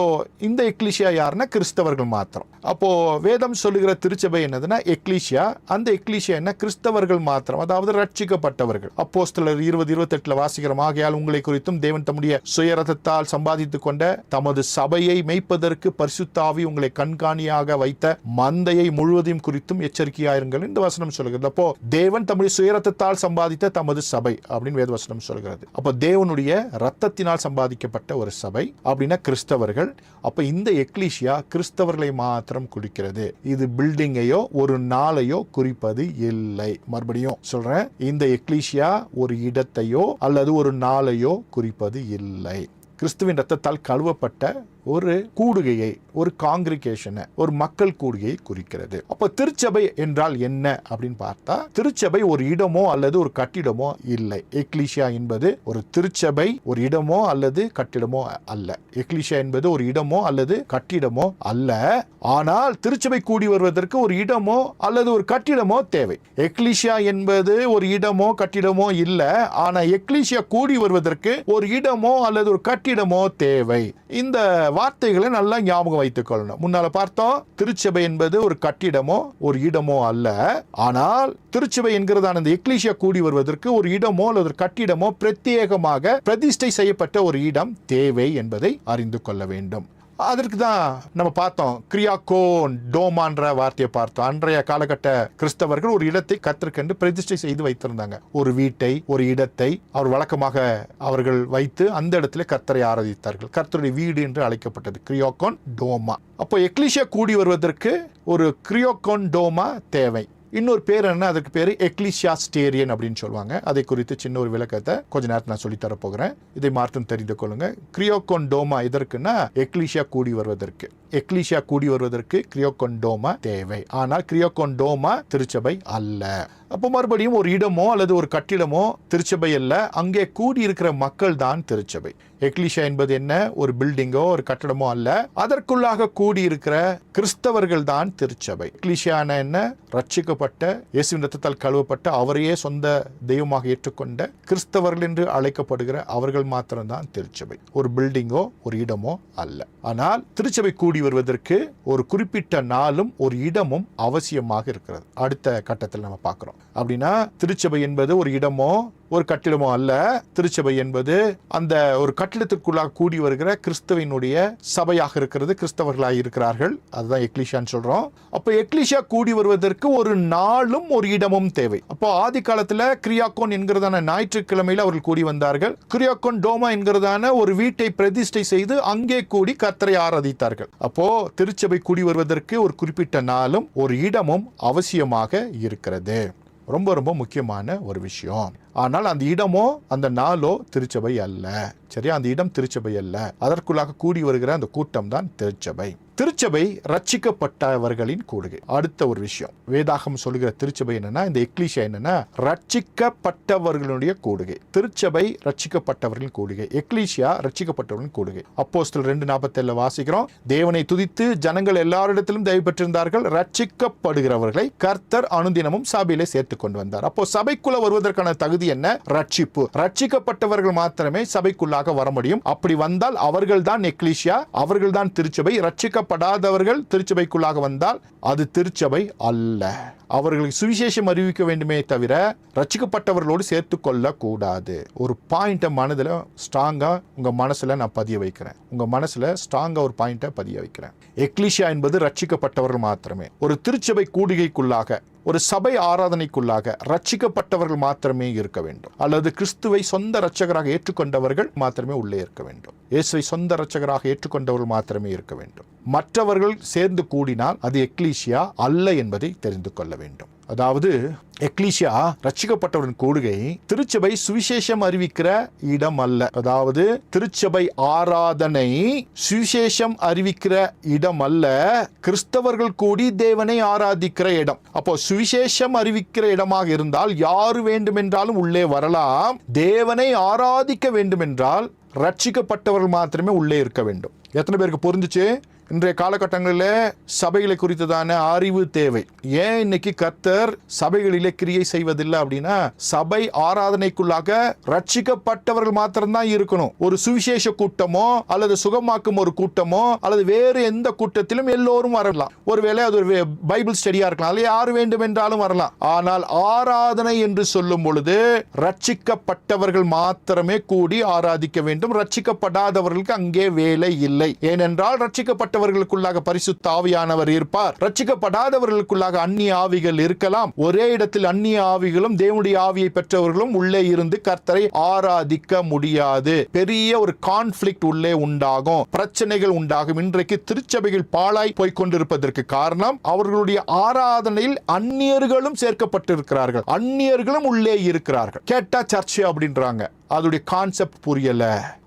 இந்த எக்லீஷியா யாருன்னா கிறிஸ்தவர்கள் மாத்திரம். அப்போ வேதம் சொல்லுகிற திருச்சபை என்னதுன்னா எக்லீஷியா. அந்த எக்லீஷியா என்ன? கிறிஸ்தவர்கள் மாத்திரம், அதாவது ரட்சிக்கப்பட்டவர்கள். அப்போஸ்தலர் 20:28 வாசிக்கிறோம், ஆகையால் உங்களை குறித்தும் தேவன் தம்முடைய சுயரத்தத்தால் சம்பாதித்துக் கொண்ட தமது சபையை மேய்ப்பதற்கு பரிசுத்த ஆவி உங்களை கண்காணியாக வைத்த மந்தையை முழுவதையும் குறித்தும் எச்சரிக்கையாயிருங்கள் இந்த வசனம் சொல்கிறது. அப்போ தேவன் தம்முடைய சுயரத்தத்தால் சம்பாதித்த தமது சபை அப்படின்னு வேத வசனம் சொல்கிறது. அப்போ தேவனுடைய ரத்தத்தினால் சம்பாதிக்கப்பட்ட ஒரு சபை அப்படின்னா கிறிஸ்தவர்கள். அப்ப இந்த எக்லீஷியா கிறிஸ்தவர்களை மாத்திரம் குறிக்கிறது. இது பில்டிங்கையோ ஒரு நாளையோ குறிப்பது இல்லை. மறுபடியும் சொல்றேன், இந்த எக்லீஷியா ஒரு இடத்தையோ அல்லது ஒரு நாளையோ குறிப்பது இல்லை. கிறிஸ்துவின் ரத்தத்தால் கழுவப்பட்ட ஒரு கூடுகையை, ஒரு காங்கிரிகேஷனை, ஒரு மக்கள் கூடுகையை குறிக்கிறது. அப்ப திருச்சபை என்றால் என்ன அப்படின்னு பார்த்தா, திருச்சபை ஒரு இடமோ அல்லது ஒரு கட்டிடமோ இல்லை. எக்லீஷியா என்பது ஒரு திருச்சபை ஒரு இடமோ அல்லது கட்டிடமோ அல்ல. எக்லீஷியா என்பது ஒரு இடமோ அல்லது கட்டிடமோ அல்ல. ஆனால் திருச்சபை கூடி வருவதற்கு ஒரு இடமோ அல்லது ஒரு கட்டிடமோ தேவை. எக்லீஷியா என்பது ஒரு இடமோ கட்டிடமோ இல்ல. ஆனா எக்லீஷியா கூடி வருவதற்கு ஒரு இடமோ அல்லது ஒரு கட்டிடமோ தேவை. இந்த வார்த்தைகளை நல்லா ஞாபகம் வைத்துக் கொள்ளணும். முன்னால பார்த்தோம், திருச்சபை என்பது ஒரு கட்டிடமோ ஒரு இடமோ அல்ல. ஆனால் திருச்சபை என்கிறதான இந்த எக்லீஷியா கூடி வருவதற்கு ஒரு இடமோ அல்லது ஒரு கட்டிடமோ பிரத்யேகமாக பிரதிஷ்டை செய்யப்பட்ட ஒரு இடம் தேவை என்பதை அறிந்து கொள்ள வேண்டும். அதற்கு தான் நம்ம பார்த்தோம், கிரியாக்கோன் டோமான்ற வார்த்தையை பார்த்தோம். அன்றைய காலகட்ட கிறிஸ்தவர்கள் ஒரு இடத்தை கர்த்தருக்கென்று பிரதிஷ்டை செய்து வைத்திருந்தாங்க. ஒரு வீட்டை, ஒரு இடத்தை அவர் வழக்கமாக அவர்கள் வைத்து அந்த இடத்துல கர்த்தரை ஆராதித்தார்கள். கர்த்தருடைய வீடு என்று அழைக்கப்பட்டது கிரியாக்கோன் டோமா. அப்போ எக்லீஷியா கூடி வருவதற்கு ஒரு கிரியாக்கோன் டோமா தேவை. இன்னொரு பேர் என்ன? அதற்கு பேரு எக்லிசியாஸ்டேரியன் அப்படின்னு சொல்லுவாங்க. அதை குறித்து சின்ன ஒரு விளக்கத்தை கொஞ்ச நேரத்தில் நான் சொல்லி தர போகிறேன். இதை மாற்றம் தெரிந்து கொள்ளுங்க. கிரியோகோன் டோமா எதற்குன்னா எக்லீஷியா கூடி வருவதற்கு. எக்லீஷியா கூடி வருவதற்கு கிரியோகோன் டோமா தேவை. ஆனால் கிரியோகோன் டோமா திருச்சபை அல்ல. அப்போ மறுபடியும் ஒரு இடமோ அல்லது ஒரு கட்டிடமோ திருச்சபை அல்ல. அங்கே கூடி இருக்கிற மக்கள் தான் திருச்சபை. எக்லீஷியா என்பது என்ன? ஒரு பில்டிங்கோ ஒரு கட்டடமோ அல்ல. அதற்குள்ளாக கூடி இருக்கிற கிறிஸ்தவர்கள் தான் திருச்சபை. எக்லீஷியான என்ன? ரட்சிக்கப்பட்ட, இயேசுவின் ரத்தத்தால் கழுவப்பட்ட, அவரையே சொந்த தெய்வமாக ஏற்றுக்கொண்ட கிறிஸ்தவர்கள் என்று அழைக்கப்படுகிற அவர்கள் மாத்திரம்தான் திருச்சபை. ஒரு பில்டிங்கோ ஒரு இடமோ அல்ல. ஆனால் திருச்சபை கூடி வருவதற்கு ஒரு குறிப்பிட்ட நாளும் ஒரு இடமும் அவசியமாக இருக்கிறது. அடுத்த கட்டத்தில் நம்ம பார்க்கிறோம். அப்படின்னா திருச்சபை என்பது ஒரு இடமோ ஒரு கட்டிடமோ அல்ல. திருச்சபை என்பது அந்த ஒரு கட்டிடத்திற்குள்ளாக கூடி வருகிற கிறிஸ்துவினுடைய சபையாக இருக்கிறது. கிறிஸ்தவர்களாக இருக்கிறார்கள். அதுதான் எக்லீஷியான்னு சொல்றோம். அப்போ எக்லீஷியா கூடி வருவதற்கு ஒரு நாளும் ஒரு இடமும் தேவை. அப்போ ஆதி காலத்துல கிரியாக்கோன் என்கிறதான ஞாயிற்றுக்கிழமையில அவர்கள் கூடி வந்தார்கள். கிரியாக்கோன் டோமா என்கிறதான ஒரு வீட்டை பிரதிஷ்டை செய்து அங்கே கூடி கர்த்தரை ஆராதித்தார்கள். அப்போ திருச்சபை கூடி வருவதற்கு ஒரு குறிப்பிட்ட நாளும் ஒரு இடமும் அவசியமாக இருக்கிறது. ரொம்ப ரொம்ப முக்கியமான ஒரு விஷயம். ஆனால் அந்த இடமோ அந்த நாளோ திருச்சபை அல்ல. சரியா? அந்த இடம் திருச்சபை அல்ல. அதற்குள்ளாக கூடி வருகிற அந்த கூட்டம் தான் திருச்சபை. திருச்சபை ரட்சிக்கப்பட்டவர்களின் கூடுகை. அடுத்த ஒரு விஷயம், வேதாகம் சொல்லுகிற திருச்சபை என்னன்னா, இந்த எக்லீஷியா என்னன்னா, ரட்சிக்கப்பட்டவர்களுடைய கூடுகை. திருச்சபை ரட்சிக்கப்பட்டவர்களின் கூடுகை, எக்லீஷியா ரட்சிக்கப்பட்டவர்களின் கூடுகை. அப்போஸ்தலர் 2:47 வாசிக்கிறோம், தேவனை துதித்து ஜனங்கள் எல்லாரிடத்திலும் தயவு பெற்றிருந்தார்கள், ரட்சிக்கப்படுகிறவர்களை கர்த்தர் அனுதினமும் சபையிலே சேர்த்துக் கொண்டு வந்தார். அப்போ சபைக்குள்ள வருவதற்கான தகுதி என்ன? ரட்சிப்பு. ரட்சிக்கப்பட்டவர்கள் மாத்திரமே சபைக்குள்ளாக வர முடியும். அப்படி வந்தால் அவர்கள் தான் எக்லீஷியா, அவர்கள் தான் திருச்சபை. ரட்சிக்கப்படாதவர்கள் திருச்சபைக்குள்ளாக வந்தால் அது திருச்சபை அல்ல. அவர்களுக்கு சுவிசேஷம் அறிவிக்க வேண்டுமே தவிர ரட்சிக்கப்பட்டவர்களோடு சேர்த்து கொள்ள கூடாது. ஒரு பாயிண்ட மனதில் ஸ்ட்ராங்கா உங்க மனசுல நான் பதிய வைக்கிறேன். உங்க மனசுல ஸ்ட்ராங்கா ஒரு பாயிண்ட பதிய வைக்கிறேன். எக்லீஷியா என்பது ரட்சிக்கப்பட்டவர்கள் மாத்திரமே. ஒரு திருச்சபை கூடுகைக்குள்ளாக, ஒரு சபை ஆராதனைக்குள்ளாக ரட்சிக்கப்பட்டவர்கள் மாத்திரமே இருக்க வேண்டும். அல்லது கிறிஸ்துவை சொந்த ரட்சகராக ஏற்றுக்கொண்டவர்கள் மாத்திரமே உள்ளே இருக்க வேண்டும். இயேசுவை சொந்த ரட்சகராக ஏற்றுக்கொண்டவர்கள் மாத்திரமே இருக்க வேண்டும். மற்றவர்கள் சேர்ந்து கூடினால் அது எக்லீஷியா அல்ல என்பதை தெரிந்து கொள்ள வேண்டும். அதாவது எக்லீஷியா ரட்சிக்கப்பட்டவரின் கூடுகை திருச்சபை சுவிசேஷம் அறிவிக்கிற இடம் அல்ல. அதாவது திருச்சபை ஆராதனை சுவிசேஷம் அறிவிக்கிற இடம் அல்ல, கிறிஸ்தவர்கள் கூடி தேவனை ஆராதிக்கிற இடம். அப்போ சுவிசேஷம் அறிவிக்கிற இடமாக இருந்தால் யாரு வேண்டுமென்றாலும் உள்ளே வரலாம். தேவனை ஆராதிக்க வேண்டுமென்றால் ரட்சிக்கப்பட்டவர்கள் மாத்திரமே உள்ளே இருக்க வேண்டும். எத்தனை பேருக்கு புரிஞ்சுச்சு? இன்றைய காலகட்டங்களில் சபைகளை குறித்ததான அறிவு தேவை. ஏன் இன்னைக்கு கர்த்தர் சபைகளிலே கிரியை செய்வதில்லை அப்படின்னா, சபை ஆராதனைக்குள்ளாக ரட்சிக்கப்பட்டவர்கள் மாத்திரம்தான் இருக்கணும். ஒரு சுவிசேஷ கூட்டமோ அல்லது சுகமாக்கும் ஒரு கூட்டமோ அல்லது வேறு எந்த கூட்டத்திலும் எல்லோரும் வரலாம். ஒருவேளை அது ஒரு பைபிள் ஸ்டடியா இருக்கலாம், அல்ல யார் வேண்டும் என்றாலும் வரலாம். ஆனால் ஆராதனை என்று சொல்லும் பொழுது ரட்சிக்கப்பட்டவர்கள் மாத்திரமே கூடி ஆராதிக்க வேண்டும். ரட்சிக்கப்படாதவர்களுக்கு அங்கே வேலை இல்லை. ஏனென்றால் ரட்சிக்கப்பட்டவர்களுக்குள்ளாக பரிசுத்த ஆவியானவர் இருப்பார். ரட்சிக்கப்படாதவர்களுக்குள்ளாக அந்நிய ஆவிகள் இருக்கலாம். ஒரே இடத்தில் அந்நிய ஆவிகளும் தேவனுடைய ஆவியை பெற்றவர்களும் உள்ளே இருந்து கர்த்தரை ஆராதிக்க முடியாது. பெரிய ஒரு கான்ஃபிளிக்ட் உள்ளே உண்டாகும், பிரச்சனைகள் உண்டாகும். இன்றைக்கு திருச்சபைகள் பாழாய் போய்கொண்டிருப்பதற்கு காரணம் அவர்களுடைய ஆராதனையில் அந்நியர்களும் சேர்க்கப்பட்டிருக்கிறார்கள், அந்நியர்களும் உள்ளே இருக்கிறார்கள். கேட்டா சர்ச்சை அப்படின்றாங்க, அதோடைய கான்செப்ட் புரியல.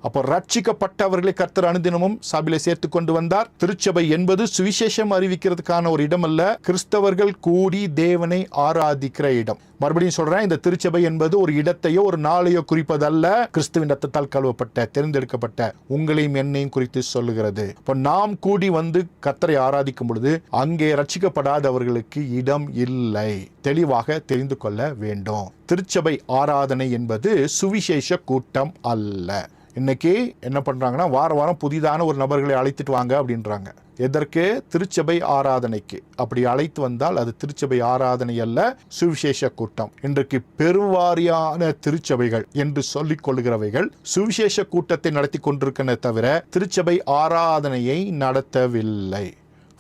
அப்போ ரட்சிக்கப்பட்டவர்களை கர்த்தர் அனுதினமும் சபையில சேர்த்து கொண்டு வந்தார். திருச்சபை என்பது சுவிசேஷம் அறிவிக்கிறதுக்கான ஒரு இடம் அல்ல, கிறிஸ்தவர்கள் கூடி தேவனை ஆராதிக்கிற இடம். மறுபடியும் சொல்றேன், இந்த திருச்சபை என்பது ஒரு இடத்தையோ ஒரு நாளையோ குறிப்பதல்ல, கிறிஸ்துவின் ரத்தத்தால் கழுவப்பட்ட தெரிந்தெடுக்கப்பட்ட உங்களையும் என்னையும் குறித்து சொல்லுகிறது. இப்போ நாம் கூடி வந்து கர்த்தரை ஆராதிக்கும் பொழுது அங்கே ரட்சிக்கப்படாதவர்களுக்கு இடம் இல்லை. தெளிவாக தெரிந்து கொள்ள வேண்டும். திருச்சபை ஆராதனை என்பது சுவிசேஷ கூட்டம் அல்ல. இன்னைக்கு என்ன பண்றாங்கன்னா, வார வாரம் புதிதான ஒரு நபர்களை அழைத்துட்டு வாங்க அப்படின்றாங்க. எதற்கு? திருச்சபை ஆராதனைக்கு. அப்படி அழைத்து வந்தால் அது திருச்சபை ஆராதனை அல்ல, சுவிசேஷ கூட்டம். இன்றைக்கு பெருவாரியான திருச்சபைகள் என்று சொல்லிக் கொள்கிறவைகள் சுவிசேஷ கூட்டத்தை நடத்தி கொண்டிருக்கின்றன தவிர திருச்சபை ஆராதனையை நடத்தவில்லை.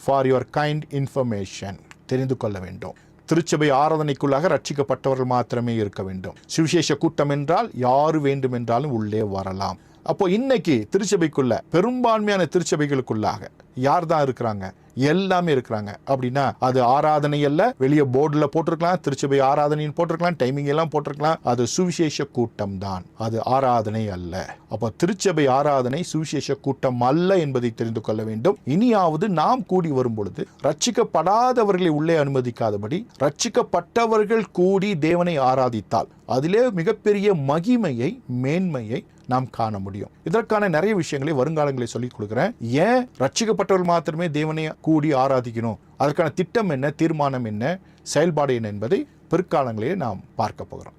ஃபார் யுவர் கைண்ட் இன்ஃபர்மேஷன், தெரிந்து கொள்ள வேண்டும். திருச்சபை ஆராதனைக்குள்ளாக ரட்சிக்கப்பட்டவர்கள் மாத்திரமே இருக்க வேண்டும். சுவிசேஷ கூட்டம் என்றால் யாரு வேண்டும் என்றாலும் உள்ளே வரலாம். அப்போ இன்னைக்கு திருச்சபைக்குள்ள பெரும்பான்மையான திருச்சபைகளுக்குள்ளாக யார் தான் இருக்கிறாங்க? எல்லாமே இருக்கிறாங்க. அப்படின்னா அது ஆராதனை அல்ல. வெளியே போர்டில் போட்டிருக்கலாம், திருச்சபை ஆராதனைன்னு போட்டிருக்கலாம், டைமிங் எல்லாம் போட்டிருக்கலாம். அது சுவிசேஷ கூட்டம் தான், அது ஆராதனை அல்ல. அப்போ திருச்சபை ஆராதனை சுவிசேஷ கூட்டம் அல்ல என்பதை தெரிந்து கொள்ள வேண்டும். இனியாவது நாம் கூடி வரும் பொழுது ரட்சிக்கப்படாதவர்களை உள்ளே அனுமதிக்காதபடி ரட்சிக்கப்பட்டவர்கள் கூடி தேவனை ஆராதித்தால் அதிலே மிகப்பெரிய மகிமையை, மேன்மையை நாம் காண முடியும். இதற்கான நிறைய விஷயங்களை வருங்காலங்களில் சொல்லிக் கொடுக்கிறேன். ஏன் ரட்சிக்கப்பட்டவர்கள் மாத்திரமே தேவனை கூடி ஆராதிக்கணும், அதற்கான திட்டம் என்ன, தீர்மானம் என்ன, செயல்பாடு என்ன என்பதை பிற்காலங்களிலே நாம் பார்க்க போகிறோம்.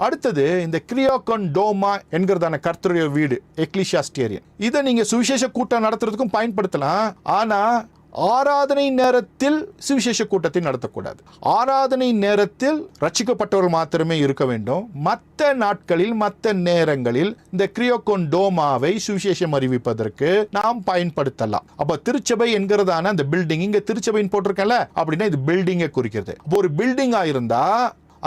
அடுத்தது இந்த கிரியாகோன் டோமா என்கிறதான கர்த்தருடைய வீடு, எக்லிஷியாஸ்டேரியன். இதை நீங்க சுவிசேஷ கூட்டம் நடத்துறதுக்கும் பயன்படுத்தலாம். ஆனா ஆராதனை நேரத்தில் சுவிசேஷ கூட்டத்தை நடத்தக்கூடாது. ஆராதனை நேரத்தில் ரட்சிக்கப்பட்டவர்கள் மாத்திரமே இருக்க வேண்டும். மற்ற நாட்களில், மற்ற நேரங்களில் இந்த கிரியாகோன் டோமாவை சுவிசேஷம் அறிவிப்பதற்கு நாம் பயன்படுத்தலாம். அப்ப திருச்சபை என்கிறதான அந்த பில்டிங், இங்க திருச்சபைன்னு போட்டிருக்கல அப்படின்னா இது பில்டிங்கை குறிக்கிறது. அப்போ ஒரு பில்டிங்கா இருந்தா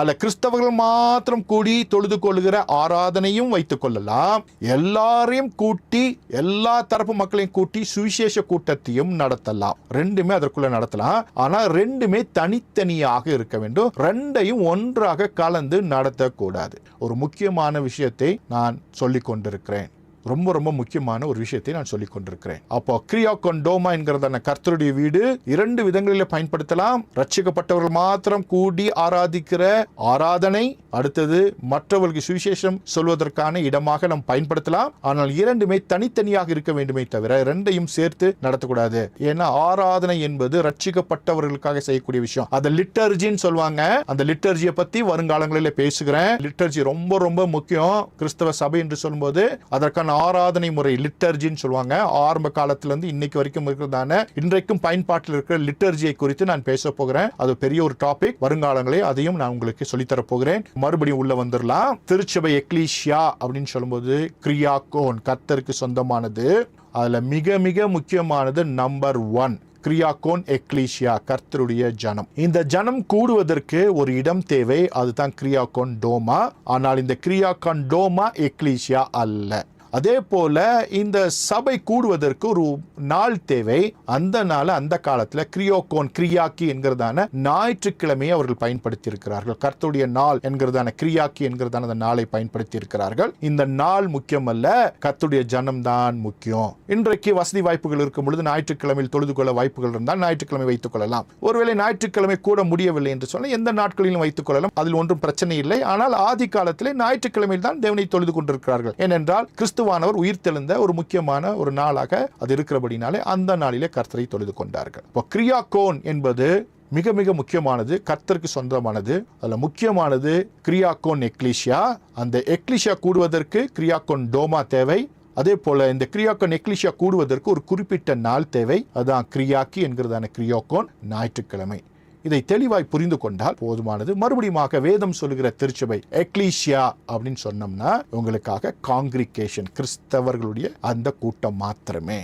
அல்ல கிறிஸ்தவர்கள் மாத்திரம் கூடி தொழுது கொள்ளுகிற ஆராதனையும் வைத்துக் கொள்ளலாம். எல்லாரையும் கூட்டி, எல்லா தரப்பு மக்களையும் கூட்டி சுவிசேஷ கூட்டத்தையும் நடத்தலாம். ரெண்டுமே அதற்குள்ள நடத்தலாம். ஆனா ரெண்டுமே தனித்தனியாக இருக்க வேண்டும். ரெண்டையும் ஒன்றாக கலந்து நடத்தக்கூடாது. ஒரு முக்கியமான விஷயத்தை நான் சொல்லிக் கொண்டிருக்கிறேன். ரொம்ப ரொம்ப முக்கியமான ஒரு விஷயத்தை நான் சொல்லிக் கொண்டிருக்கிறேன். அப்போ கிரியாகோன் டோமா என்கிறதான கர்த்தருடைய வீடு இரண்டு விதங்களில் பயன்படுத்தலாம். ரட்சிக்கப்பட்டவர்கள் மாத்திரம் கூடி ஆராதிக்கிற ஆராதனை, அடுத்தது மற்றவர்களுக்கு சுவிசேஷம் சொல்வதற்கான இடமாக நாம் பயன்படுத்தலாம். ஆனால் இரண்டுமே தனித்தனியாக இருக்க வேண்டுமே தவிர ரெண்டையும் சேர்த்து நடத்தக்கூடாது. ஏன்னா ஆராதனை என்பது ரட்சிக்கப்பட்டவர்களுக்காக செய்யக்கூடிய விஷயம். அதை லிட்டர்ஜின்னு சொல்லுவாங்க. அந்த லிட்டர்ஜியை பத்தி வருங்காலங்களில் பேசுகிறேன். லிட்டர்ஜி ரொம்ப ரொம்ப முக்கியம். கிறிஸ்தவ சபை என்று சொல்லும்போது அதற்கான ஆராதனை முறை லிட்டர்ஜின்னு சொல்லுவாங்க. ஆரம்ப காலத்திலிருந்து இன்னைக்கு வரைக்கும் இருக்கிறதான இன்றைக்கும் பயன்பாட்டில் இருக்கிற லிட்டர்ஜியை குறித்து நான் பேச போகிறேன். அது பெரிய ஒரு டாபிக். வருங்காலங்களே அதையும் நான் உங்களுக்கு சொல்லித்தர போகிறேன். மறுபடியும் உள்ள வந்துடலாம். திருச்சபை எக்லீசியா அப்படின்னு சொல்லும்போது கிரியாகோன் கர்த்தருக்கு சொந்தமானது. அதுல மிக மிக முக்கியமானது நம்பர் 1 கிரியாகோன் எக்லீசியா, கர்த்தருடைய ஜனம். இந்த ஜனம் கூடுவதற்கு ஒரு இடம் தேவை. அதுதான் கிரியாகோன் டோமா. ஆனால் இந்த கிரியாகோன் டோமா எக்லீசியா அல்ல. அதே போல இந்த சபை கூடுவதற்கு ஒரு நாள் தேவை. அந்த நாள் அந்த காலத்துல கிரியோகோன், கிரியாக்கி என்கிறதான ஞாயிற்றுக்கிழமையை அவர்கள் பயன்படுத்தி இருக்கிறார்கள். கர்த்தருடைய நாள் என்கிறதான கிரியாக்கி என்கிறதான அந்த நாளை பயன்படுத்தி இருக்கிறார்கள். இந்த நாள் முக்கியம் அல்ல, கர்த்தருடைய ஜனம் தான் முக்கியம். இன்றைக்கு வசதி வாய்ப்புகள் இருக்கும் பொழுது ஞாயிற்றுக்கிழமையில் தொழுது கொள்ள வாய்ப்புகள் இருந்தால் ஞாயிற்றுக்கிழமை வைத்துக் கொள்ளலாம். ஒருவேளை ஞாயிற்றுக்கிழமை கூட முடியவில்லை என்று சொன்னால் எந்த நாட்களிலும் வைத்துக் கொள்ளலாம். அதில் ஒன்றும் பிரச்சனை இல்லை. ஆனால் ஆதி காலத்திலே ஞாயிற்றுக்கிழமையில் தான் தேவனை தொழுது கொண்டிருக்கிறார்கள். ஏனென்றால் கிறிஸ்தவ கிறிஸ்துவானவர் உயிர்த்தெழுந்த ஒரு முக்கியமான ஒரு நாளாக அது இருக்கிறபடினாலே அந்த நாளிலே கர்த்தரை தொழுது கொண்டார்கள். இப்போ கிரியாக்கோன் என்பது மிக மிக முக்கியமானது, கர்த்தருக்கு சொந்தமானது. அதில் முக்கியமானது கிரியாக்கோன் எக்லீஷியா. அந்த எக்லீஷியா கூடுவதற்கு கிரியாக்கோன் டோமா தேவை. அதே போல இந்த கிரியாக்கோன் எக்லீஷியா கூடுவதற்கு ஒரு குறிப்பிட்ட நாள் தேவை. அதுதான் கிரியாக்கி என்கிறதான கிரியாக்கோன் ஞாயிற்றுக்கிழமை. இதை தெளிவாய் புரிந்து கொண்டால் போதுமானது. மறுபடியும் வேதம் சொல்லுகிற திருச்சபை எக்லீஷியா அப்படின்னு சொன்னோம்னா உங்களுக்காக காங்கிரிகேஷன், கிறிஸ்தவர்களுடைய அந்த கூட்டம் மாத்திரமே.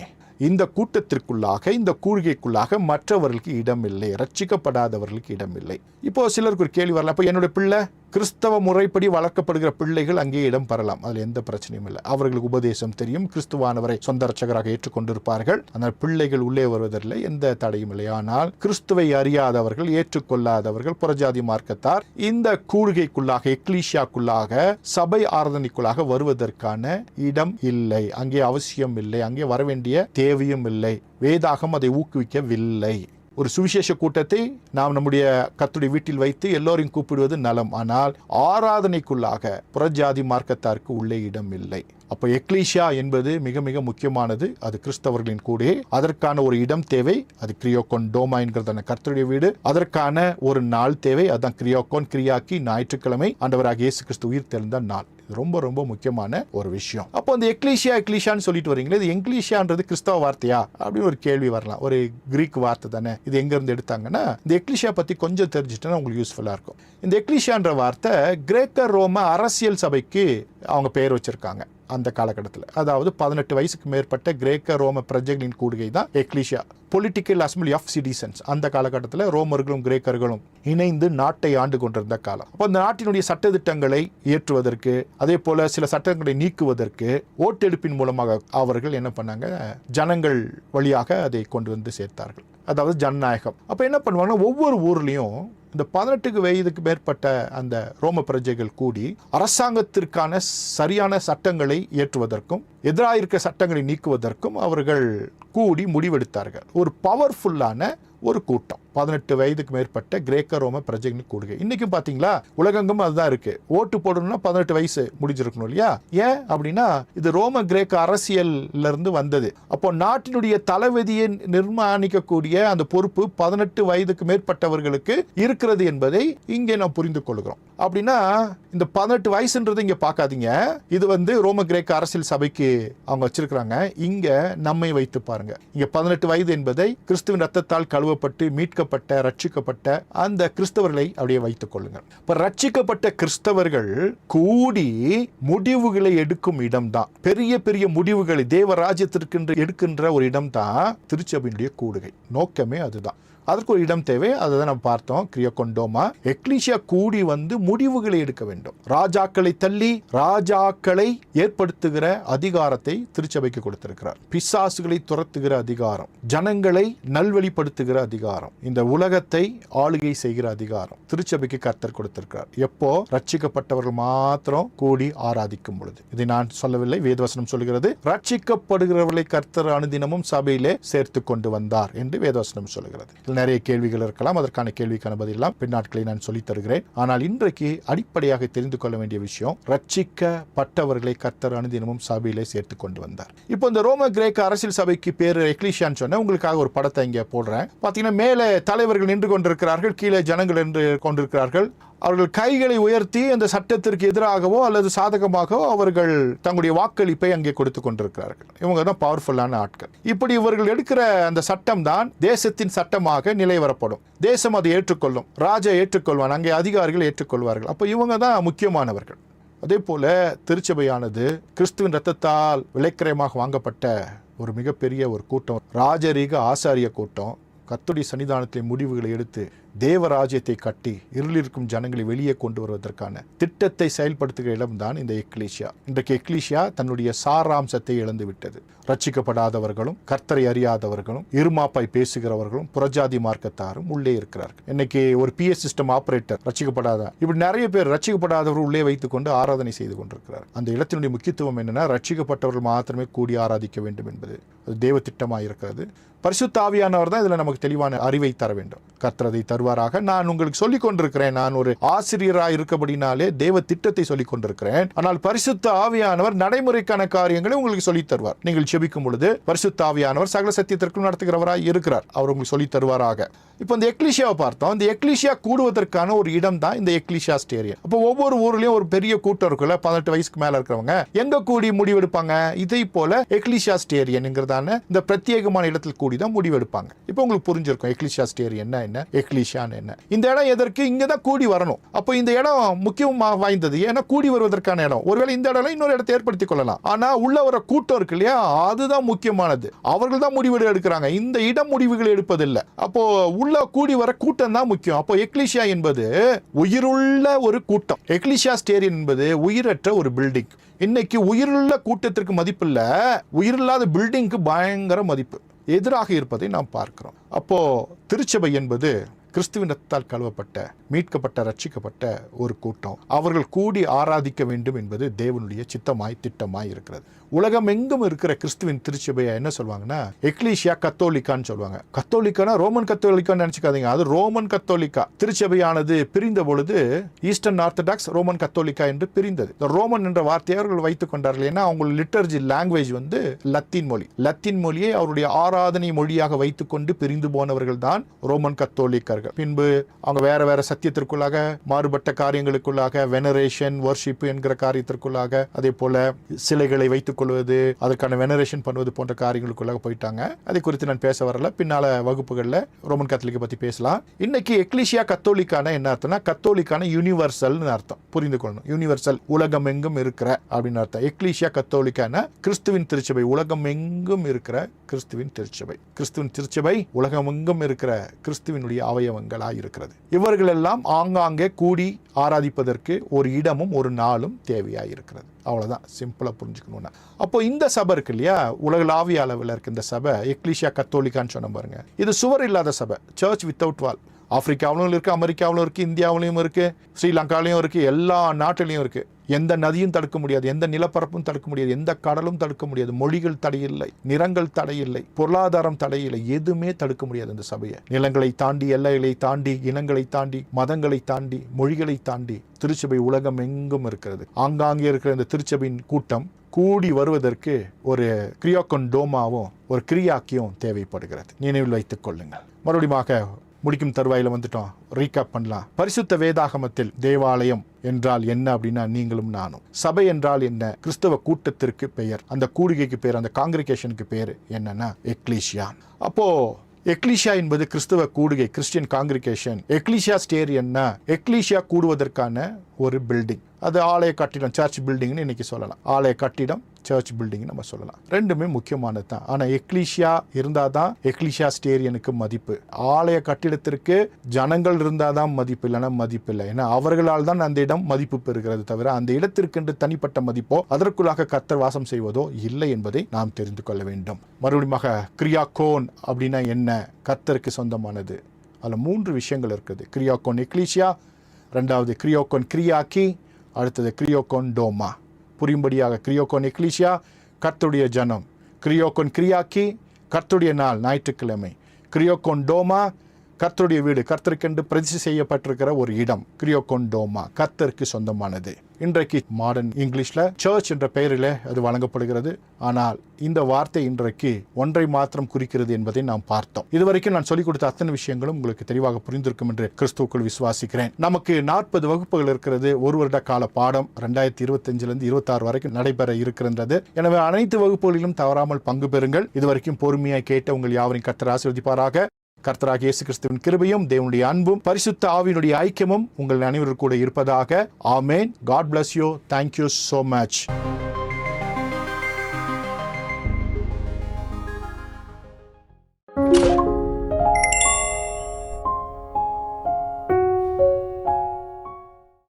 இந்த கூட்டத்திற்குள்ளாக, இந்த கூழ்கைக்குள்ளாக மற்றவர்களுக்கு இடம் இல்லை, ரட்சிக்கப்படாதவர்களுக்கு இடம் இல்லை. இப்போ சிலருக்கு ஒரு கேள்வி வரலாம், அப்போ என்னுடைய பிள்ளை கிறிஸ்தவ முறைப்படி வளர்க்கப்படுகிற பிள்ளைகள் அங்கே இடம் பெறலாம், அதில் எந்த பிரச்சனையும் இல்லை. அவர்களுக்கு உபதேசம் தெரியும், கிறிஸ்துவானவரை சொந்த ரட்சகராக ஏற்றுக்கொண்டிருப்பார்கள். ஆனால் பிள்ளைகள் உள்ளே வருவதில்லை, எந்த தடையும் இல்லை. ஆனால் கிறிஸ்துவை அறியாதவர்கள், ஏற்றுக்கொள்ளாதவர்கள், புறஜாதி மார்க்கத்தார் இந்த கூழ்கைக்குள்ளாக, எக்லீஷியாக்குள்ளாக, சபை ஆராதனைக்குள்ளாக வருவதற்கான இடம் இல்லை, அங்கே அவசியம் இல்லை, அங்கே வர வேண்டிய தேவையும் இல்லை. வேதாகம் அதை ஊக்குவிக்கவில்லை. ஒரு சுவிசேஷ கூட்டத்தை நாம் நம்முடைய கர்த்தருடைய வீட்டில் வைத்து எல்லோரையும் கூப்பிடுவது நலம். ஆனால் ஆராதனைக்குள்ளாக புறஜாதி மார்க்கத்தாருக்கு உள்ளே இடம் இல்லை. அப்போ எக்லீஷியா என்பது மிக மிக முக்கியமானது. அது கிறிஸ்தவர்களின் கூட அதற்கான ஒரு இடம் தேவை. அது கிரியோகோன் டோமா என்கிறதான கர்த்தருடைய வீடு. அதற்கான ஒரு நாள் தேவை. அதுதான் கிரியோகோன் கிரியாக்கி ஞாயிற்றுக்கிழமை, ஆண்டவராகிய இயேசு கிறிஸ்து உயிர் தெழுந்த நாள். ரொம்ப ரொம்ப முக்கியமான ஒரு விஷயம். அப்போ இந்த எக்லீஷியான்னு சொல்லிட்டு வரீங்களே, இது எக்லீஷியான்றது கிறிஸ்தவ வார்த்தையா அப்படின்னு ஒரு கேள்வி வரலாம். ஒரு கிரீக் வார்த்தை தானே, இது எங்க இருந்து எடுத்தாங்கன்னா, இந்த எக்லீஷியா பத்தி கொஞ்சம் தெரிஞ்சுட்டா உங்களுக்கு யூஸ்ஃபுல்லா இருக்கும். இந்த எக்லீஷியான்ற வார்த்தை கிரேக்க ரோம அரசியல் சபைக்கு அவங்க பெயர் வச்சிருக்காங்க அந்த காலகட்டத்தில். அதாவது 18 வயசுக்கு மேற்பட்ட கிரேக்க ரோம பிரஜைகளின் கூடுகை தான் ecclesia. Political assembly of citizens. அந்த காலகட்டத்தில் ரோமர்களும் கிரேக்கர்களும் இணைந்து நாட்டை ஆண்டு கொண்டிருந்த காலம். அப்போ அந்த நாட்டினுடைய சட்டத்திட்டங்களை இயற்றுவதற்கு, அதே போல சில சட்டங்களை நீக்குவதற்கு ஓட்டெடுப்பின் மூலமாக அவர்கள் என்ன பண்ணாங்க, ஜனங்கள் வழியாக அதை கொண்டு வந்து சேர்த்தார்கள். அதாவது ஜனநாயகம். அப்போ என்ன பண்ணுவாங்கன்னா, ஒவ்வொரு ஊர்லேயும் இந்த 18 வயதுக்கு மேற்பட்ட அந்த ரோம பிரஜைகள் கூடி அரசாங்கத்திற்கான சரியான சட்டங்களை இயற்றுவதற்கும், எதிராக இருக்க சட்டங்களை நீக்குவதற்கும் அவர்கள் கூடி முடிவெடுத்தார்கள். ஒரு பவர்ஃபுல்லான ஒரு கூட்டம். 18 வயதுக்கு மேற்பட்ட கிரேக்க ரோம பிரஜைகள் கூடுகை. இன்னைக்கும் பாத்தீங்களா, உலகெங்கும் அதுதான் இருக்கு. ஓட்டு போடணும்னா 18 வயசு முடிஞ்சிருக்கணும் இல்லையா? ஏன் அப்படின்னா இது ரோம கிரேக்க அரசியல்ல இருந்து வந்தது. அப்போ நாட்டினுடைய தளபதியை நிர்மாணிக்கக்கூடிய அந்த பொறுப்பு 18 வயதுக்கு மேற்பட்டவர்களுக்கு இருக்கிறது என்பதை இங்கே நாம் புரிந்து கொள்கிறோம். அப்படின்னா இந்த 18 வயசுன்றது இங்க பார்க்காதீங்க. இது ரோம கிரேக்க அரசியல் சபைக்கு அவங்க வச்சிருக்கிறாங்க. இங்க நம்மை வைத்து பாருங்க. இங்க 18 வயது என்பதை கிறிஸ்துவின் ரத்தத்தால் கழுவப்பட்டு மீட்கப்பட்ட, ரட்சிக்கப்பட்ட அந்த கிறிஸ்தவர்களை அப்படியே வைத்துக் கொள்ளுங்கள். இப்ப ரட்சிக்கப்பட்ட கிறிஸ்தவர்கள் கூடி முடிவுகளை எடுக்கும் இடம்தான், பெரிய பெரிய முடிவுகளை தேவராஜ்யத்திற்கு எடுக்கின்ற ஒரு இடம் தான் திருச்சபையினுடைய கூடுகை. நோக்கமே அதுதான். அதற்கு ஒரு இடம் தேவை. அதை தான் நம்ம பார்த்தோம். கிரியோகோன் டோமா. எக்லீஷியா கூடி முடிவுகளை எடுக்க வேண்டும். ராஜாக்களை தள்ளி ராஜாக்களை ஏற்படுத்துகிற அதிகாரத்தை திருச்சபைக்கு கொடுத்திருக்கிறார். பிசாசுகளை துரத்துகிற அதிகாரம், ஜனங்களை நல்வழிப்படுத்துகிற அதிகாரம், இந்த உலகத்தை ஆளுகை செய்கிற அதிகாரம் திருச்சபைக்கு கர்த்தர் கொடுத்திருக்கிறார். எப்போ? ரட்சிக்கப்பட்டவர்கள் மாத்திரம் கூடி ஆராதிக்கும் பொழுது. இதை நான் சொல்லவில்லை, வேதவசனம் சொல்கிறது. ரட்சிக்கப்படுகிறவர்களை கர்த்தர் அனுதினமும் சபையிலே சேர்த்து கொண்டு வந்தார் என்று வேதவசனம் சொல்கிறது. நிறைய கேள்விகள் இருக்கலாம். அதற்கான கேள்விக்கான பதிலாம் பின்னாட்களை நான் சொல்லித் தருகிறேன். ஆனால் இன்றைக்கு அடிப்படையாக தெரிந்து கொள்ள வேண்டிய விஷயம், ரட்சிக்கப்பட்டவர்களை கர்த்தர் அனுதினமும் சபையிலே சேர்த்து கொண்டு வந்தார். இப்போ இந்த ரோம கிரேக்க அரசியல் சபைக்கு பேரு எக்லீஷியான்னு சொன்ன உங்களுக்காக ஒரு படத்தை இங்கே போடுறேன். பார்த்தீங்கன்னா, மேலே தலைவர்கள் நின்று கொண்டிருக்கிறார்கள், கீழே ஜனங்கள் நின்று கொண்டிருக்கிறார்கள். அவர்கள் கைகளை உயர்த்தி அந்த சட்டத்திற்கு எதிராகவோ அல்லது சாதகமாகவோ அவர்கள் தங்களுடைய வாக்களிப்பை அங்கே கொடுத்து கொண்டிருக்கிறார்கள். இவங்க தான் பவர்ஃபுல்லான ஆட்கள். இப்படி இவர்கள் எடுக்கிற அந்த சட்டம் தான் தேசத்தின் சட்டமாக நிலை வரப்படும். தேசம் அதை ஏற்றுக்கொள்ளும், ராஜா ஏற்றுக்கொள்வான், அங்கே அதிகாரிகள் ஏற்றுக்கொள்வார்கள். அப்போ இவங்க தான் முக்கியமானவர்கள். அதே போல திருச்சபையானது கிறிஸ்துவின் ரத்தத்தால் விலைக்கிரயமாக வாங்கப்பட்ட ஒரு மிகப்பெரிய ஒரு கூட்டம், ராஜரீக ஆசாரிய கூட்டம். கர்த்தருடைய சன்னிதானத்திலே முடிவுகளை எடுத்து தேவராஜ்யத்தை கட்டி இருளிருக்கும் ஜனங்களை வெளியே கொண்டு வருவதற்கான திட்டத்தை செயல்படுத்துகிற இடம்தான் இந்த எக்லீஷியா. இன்றைக்கு எக்லீஷியா தன்னுடைய சாராம்சத்தை இழந்து விட்டது. ரட்சிக்கப்படாதவர்களும் கர்த்தரை அறியாதவர்களும் இருமாப்பாய் பேசுகிறவர்களும் புறஜாதி மார்க்கத்தாரும் உள்ளே இருக்கிறார்கள். இன்னைக்கு ஒரு PS சிஸ்டம் ஆபரேட்டர் ரட்சிக்கப்படாத, இப்படி நிறைய பேர் ரட்சிக்கப்படாதவர்கள் உள்ளே வைத்துக் கொண்டு ஆராதனை செய்து கொண்டிருக்கிறார். அந்த இடத்தினுடைய முக்கியத்துவம் என்னன்னா, ரட்சிக்கப்பட்டவர்கள் மாத்திரமே கூடி ஆராதிக்க வேண்டும் என்பது அது தேவ திட்டமாக இருக்கிறது. பரிசுத்த ஆவியானவர் தான் இதுல நமக்கு தெளிவான அறிவை தர வேண்டும். கர்த்தர் அதை தருவார் தருவாராக. நான் உங்களுக்கு சொல்லிக் கொண்டிருக்கிறேன், நான் ஒரு ஆசிரியராக இருக்கபடினாலே தேவ திட்டத்தை சொல்லிக் கொண்டிருக்கிறேன். ஆனால் பரிசுத்த ஆவியானவர் நடைமுறைக்கான காரியங்களை உங்களுக்கு சொல்லித் தருவார். நீங்கள் ஜெபிக்கும் பொழுது பரிசுத்த ஆவியானவர் சகல சத்தியத்திற்கும் நடத்துகிறவராய் இருக்கிறார். அவர் உங்களுக்கு சொல்லித் தருவாராக. இப்போ இந்த எக்லீசியாவை பார்த்தோம். இந்த எக்லீசியா கூடுவதற்கான ஒரு இடம் தான் இந்த எக்லீசியா ஸ்டேடியம். அப்போ ஒவ்வொரு ஊர்லயும் ஒரு பெரிய கூட்டம் இருக்குல்ல, 18 வயசுக்கு மேல இருக்கிறவங்க எங்க கூடி முடிவெடுப்பாங்க? இதை போல எக்லீசியா ஸ்டேடியம்ங்கிறதான இந்த பிரத்யேகமான இடத்தில் கூடி தான் முடிவெடுப்பாங்க. இப்போ உங்களுக்கு புரிஞ்சிருக்கும் எக்லீசியா ஸ்டேடியம் என்ன, எக்லீசியான்னு என்ன. இந்த இடம் எதற்கு? இங்க தான் கூடி வரணும். அப்போ இந்த இடம் முக்கியமாக வாய்ந்தது, ஏன்னா கூடி வருவதற்கான இடம். ஒருவேளை இந்த இடம் இன்னொரு இடத்தை ஏற்படுத்திக் கொள்ளலாம், ஆனா உள்ள வர கூட்டம் இருக்கு இல்லையா, அதுதான் முக்கியமானது. அவர்கள் தான் முடிவு எடுக்கிறாங்க, இந்த இடம் முடிவுகள் எடுப்பதில்லை. அப்போ உள்ள கூடி வர கூட்டம் தான் முக்கியம். அப்போ எக்லீசியா என்பது உயிருள்ள ஒரு கூட்டம். எக்லீசியா ஸ்டேடியம் என்பது உயிரற்ற ஒரு பில்டிங். இன்னைக்கு உயிருள்ள கூட்டத்திற்கு மதிப்பு இல்ல, உயிரில்லாத பில்டிங்க்கு பயங்கர மதிப்பு எதிராக இருப்பதை நாம் பார்க்கிறோம். அப்போ திருச்சபை என்பது கிறிஸ்துவின் ரத்தத்தால் கழுவப்பட்ட, மீட்கப்பட்ட, ரட்சிக்கப்பட்ட ஒரு கூட்டம். அவர்கள் கூடி ஆராதிக்க வேண்டும் என்பது தேவனுடைய சித்தமாய், திட்டமாய் இருக்கிறது. உலகம் எங்கும் இருக்கிற கிறிஸ்துவின் திருச்சபையை என்ன சொல்லுவாங்கன்னா எக்லீசியா கத்தோலிக்கான்னு சொல்லுவாங்க. கத்தோலிக்கானா ரோமன் கத்தோலிக்கான்னு நினைச்சுக்காதீங்க, அது ரோமன் கத்தோலிக்கா. திருச்சபையானது பிரிந்த பொழுது ஈஸ்டர்ன் ஆர்த்தடாக்ஸ், ரோமன் கத்தோலிக்கா என்று பிரிந்தது. இந்த ரோமன் என்ற வார்த்தையை அவர்கள் வைத்துக் கொண்டார்கள். ஏன்னா அவங்க லிட்டர்ஜி லாங்குவேஜ் வந்து லத்தீன் மொழி. லத்தீன் மொழியை அவருடைய ஆராதனை மொழியாக வைத்துக் கொண்டு பிரிந்து போனவர்கள் தான் ரோமன் கத்தோலிக்கர்கள். பின்பு அவங்க வேற வேற சத்தியத்திற்குள்ளாக, மாறுபட்ட காரியங்களுக்குள்ளாக, வெனரேஷன், வர்ஷிப் என்கிற காரியத்திற்குள்ளாக, அதே போல சிலைகளை வைத்துக் கொள்வது, அதற்கான வெனரேஷன் பண்ணுவது போன்ற காரியங்களுக்குள்ளாக போயிட்டாங்க. அதை குறித்து நான் பேச வரல, பின்னால வகுப்புகள்ல ரோமன் கத்தோலிக்க பத்தி பேசலாம். இன்னைக்கு எக்லீசியா கத்தோலிக்கான என்ன அர்த்தம்னா, கத்தோலிக்கான யூனிவர்சல் அர்த்தம். புரிந்து கொள்ளணும், யூனிவர்சல் உலகம் எங்கும் இருக்கிற அப்படின்னு அர்த்தம். எக்லீசியா கத்தோலிக்கான கிறிஸ்துவின் திருச்சபை, உலகம் எங்கும் இருக்கிற கிறிஸ்துவின் திருச்சபை. கிறிஸ்துவின் திருச்சபை உலகம் எங்கும் இருக்கிற கிறிஸ்துவினுடைய அவயவங்களாய் இருக்கிறது. இவர்கள் எல்லாம் ஆங்காங்கே கூடி ஆராதிப்பதற்கு ஒரு இடமும் ஒரு நாளும் தேவையாய் இருக்கிறது. அவ்வளவுதான், சிம்பிளா புரிஞ்சுக்கணும்னா. அப்போ இந்த சபை இருக்கு இல்லையா, உலகளாவிய அளவில் இருக்க இந்த சபை எக்லீசியா கத்தோலிக்கான்னு சொன்ன பாருங்க. இது சுவர் இல்லாத சபை, சர்ச் வித்தவுட் வால். ஆப்பிரிக்காவிலும் இருக்கு, அமெரிக்காவிலும் இருக்கு, இந்தியாவிலையும் இருக்கு, ஸ்ரீலங்காலையும் இருக்கு, எல்லா நாட்டிலையும் இருக்கு. எந்த நதியும் தடுக்க முடியாது, எந்த நிலப்பரப்பும் தடுக்க முடியாது, எந்த கடலும் தடுக்க முடியாது. மொழிகள் தடையில்லை, நிறங்கள் தடையில்லை, பொருளாதாரம் தடையில்லை, எதுவுமே தடுக்க முடியாது இந்த சபையை. நிலங்களை தாண்டி, எல்லைகளை தாண்டி, இனங்களை தாண்டி, மதங்களை தாண்டி, மொழிகளை தாண்டி திருச்சபை உலகம் எங்கும் இருக்கிறது. ஆங்காங்கே இருக்கிற இந்த திருச்சபையின் கூட்டம் கூடி வருவதற்கு ஒரு கிரியாக்கோன் டோமாவும் ஒரு கிரியாக்கியும் தேவைப்படுகிறது. நினைவில் வைத்துக் கொள்ளுங்கள். மறுபடியும் முடிக்கும் தருவாயில வந்துட்டோம். ரீகேப் பண்ணலாம். பரிசுத்த வேதாகமத்தில் தேவாலயம் என்றால் என்ன அப்படின்னா நீங்களும் நானும். சபை என்றால் என்ன? கிறிஸ்தவ கூட்டத்திற்கு பெயர். அந்த கூடுகைக்கு பேர், அந்த காங்கிரிகேஷனுக்கு பேர் என்னன்னா எக்லீசியா. அப்போ எக்லீசியா என்பது கிறிஸ்தவ கூடுகை, கிறிஸ்டியன் காங்கிரிகேஷன். எக்லீசியா ஸ்டேடியம்னா எக்லீசியா கூடுவதற்கான ஒரு பில்டிங். அது ஆலய கட்டிடம், சர்ச் பில்டிங்னு இன்னைக்கு சொல்லலாம். ஆலய கட்டிடம், சர்ச் பில்டிங் நம்ம சொல்லலாம். ரெண்டுமே முக்கியமானது தான். ஆனா எக்லீசியா இருந்தாதான் எக்லீசியா ஸ்டேடியனுக்கு மதிப்பு. ஆலய கட்டிடத்திற்கு ஜனங்கள் இருந்தாதான் மதிப்பு, இல்லைன்னா மதிப்பு இல்லை. ஏன்னா அவர்களால் தான் அந்த இடம் மதிப்பு பெறுகிறது, தவிர அந்த இடத்திற்கு தனிப்பட்ட மதிப்போ அதற்குள்ளாக கர்த்தர் வாசம் செய்வதோ இல்லை என்பதை நாம் தெரிந்து கொள்ள வேண்டும். மறுபடியும் கிரியாக்கோன் அப்படின்னா என்ன? கர்த்தருக்கு சொந்தமானது. அதுல 3 விஷயங்கள் இருக்குது. கிரியாக்கோன் எக்லீசியா, ரெண்டாவது கிரியாக்கோன் கிரியாக்கி, அடுத்தது கிரியாக்கோன் டோமா. புரியும்படியாக, கிரியாக்கோன் எக்லீசியா கர்த்தருடைய ஜனம், கிரியாக்கோன் கிரியாக்கி கர்த்தருடைய நாள் ஞாயிற்றுக்கிழமை, கிரியாக்கோன் டோமா கர்த்தருடைய வீடு, கர்த்தருக்கென்று பிரதிஷ்டை செய்யப்பட்டிருக்கிற ஒரு இடம். கிரியாக்கோன் டோமா கர்த்தருக்கு சொந்தமானது. இன்றைக்கு மாடர்ன் இங்கிலீஷ்ல சர்ச் என்ற பெயரில் அது வழங்கப்படுகிறது. ஆனால் இந்த வார்த்தை இன்றைக்கு ஒன்றை மாத்திரம் குறிக்கிறது என்பதை நாம் பார்த்தோம். இதுவரைக்கும் நான் சொல்லிக் கொடுத்த அத்தனை விஷயங்களும் உங்களுக்கு தெளிவாக புரிந்திருக்கும் என்று கிறிஸ்துவுக்குள் விசுவாசிக்கிறேன். நமக்கு 40 வகுப்புகள் இருக்கிறது. ஒரு வருட கால பாடம் 2025 26 வரைக்கும் நடைபெற இருக்கிறது. எனவே அனைத்து வகுப்புகளிலும் தவறாமல் பங்கு பெறுங்கள். இதுவரைக்கும் பொறுமையாய் கேட்ட உங்கள் யாவரையும் கர்த்தர் ஆசீர்வதிப்பாராக. கர்த்தராகிய இயேசு கிறிஸ்துவின் கிருபையும், தேவனுடைய அன்பும், பரிசுத்த ஆவியினுடைய ஐக்கியமும் உங்கள் அனைவரும் கூட இருப்பதாக. ஆமென். God bless you. Thank you so much.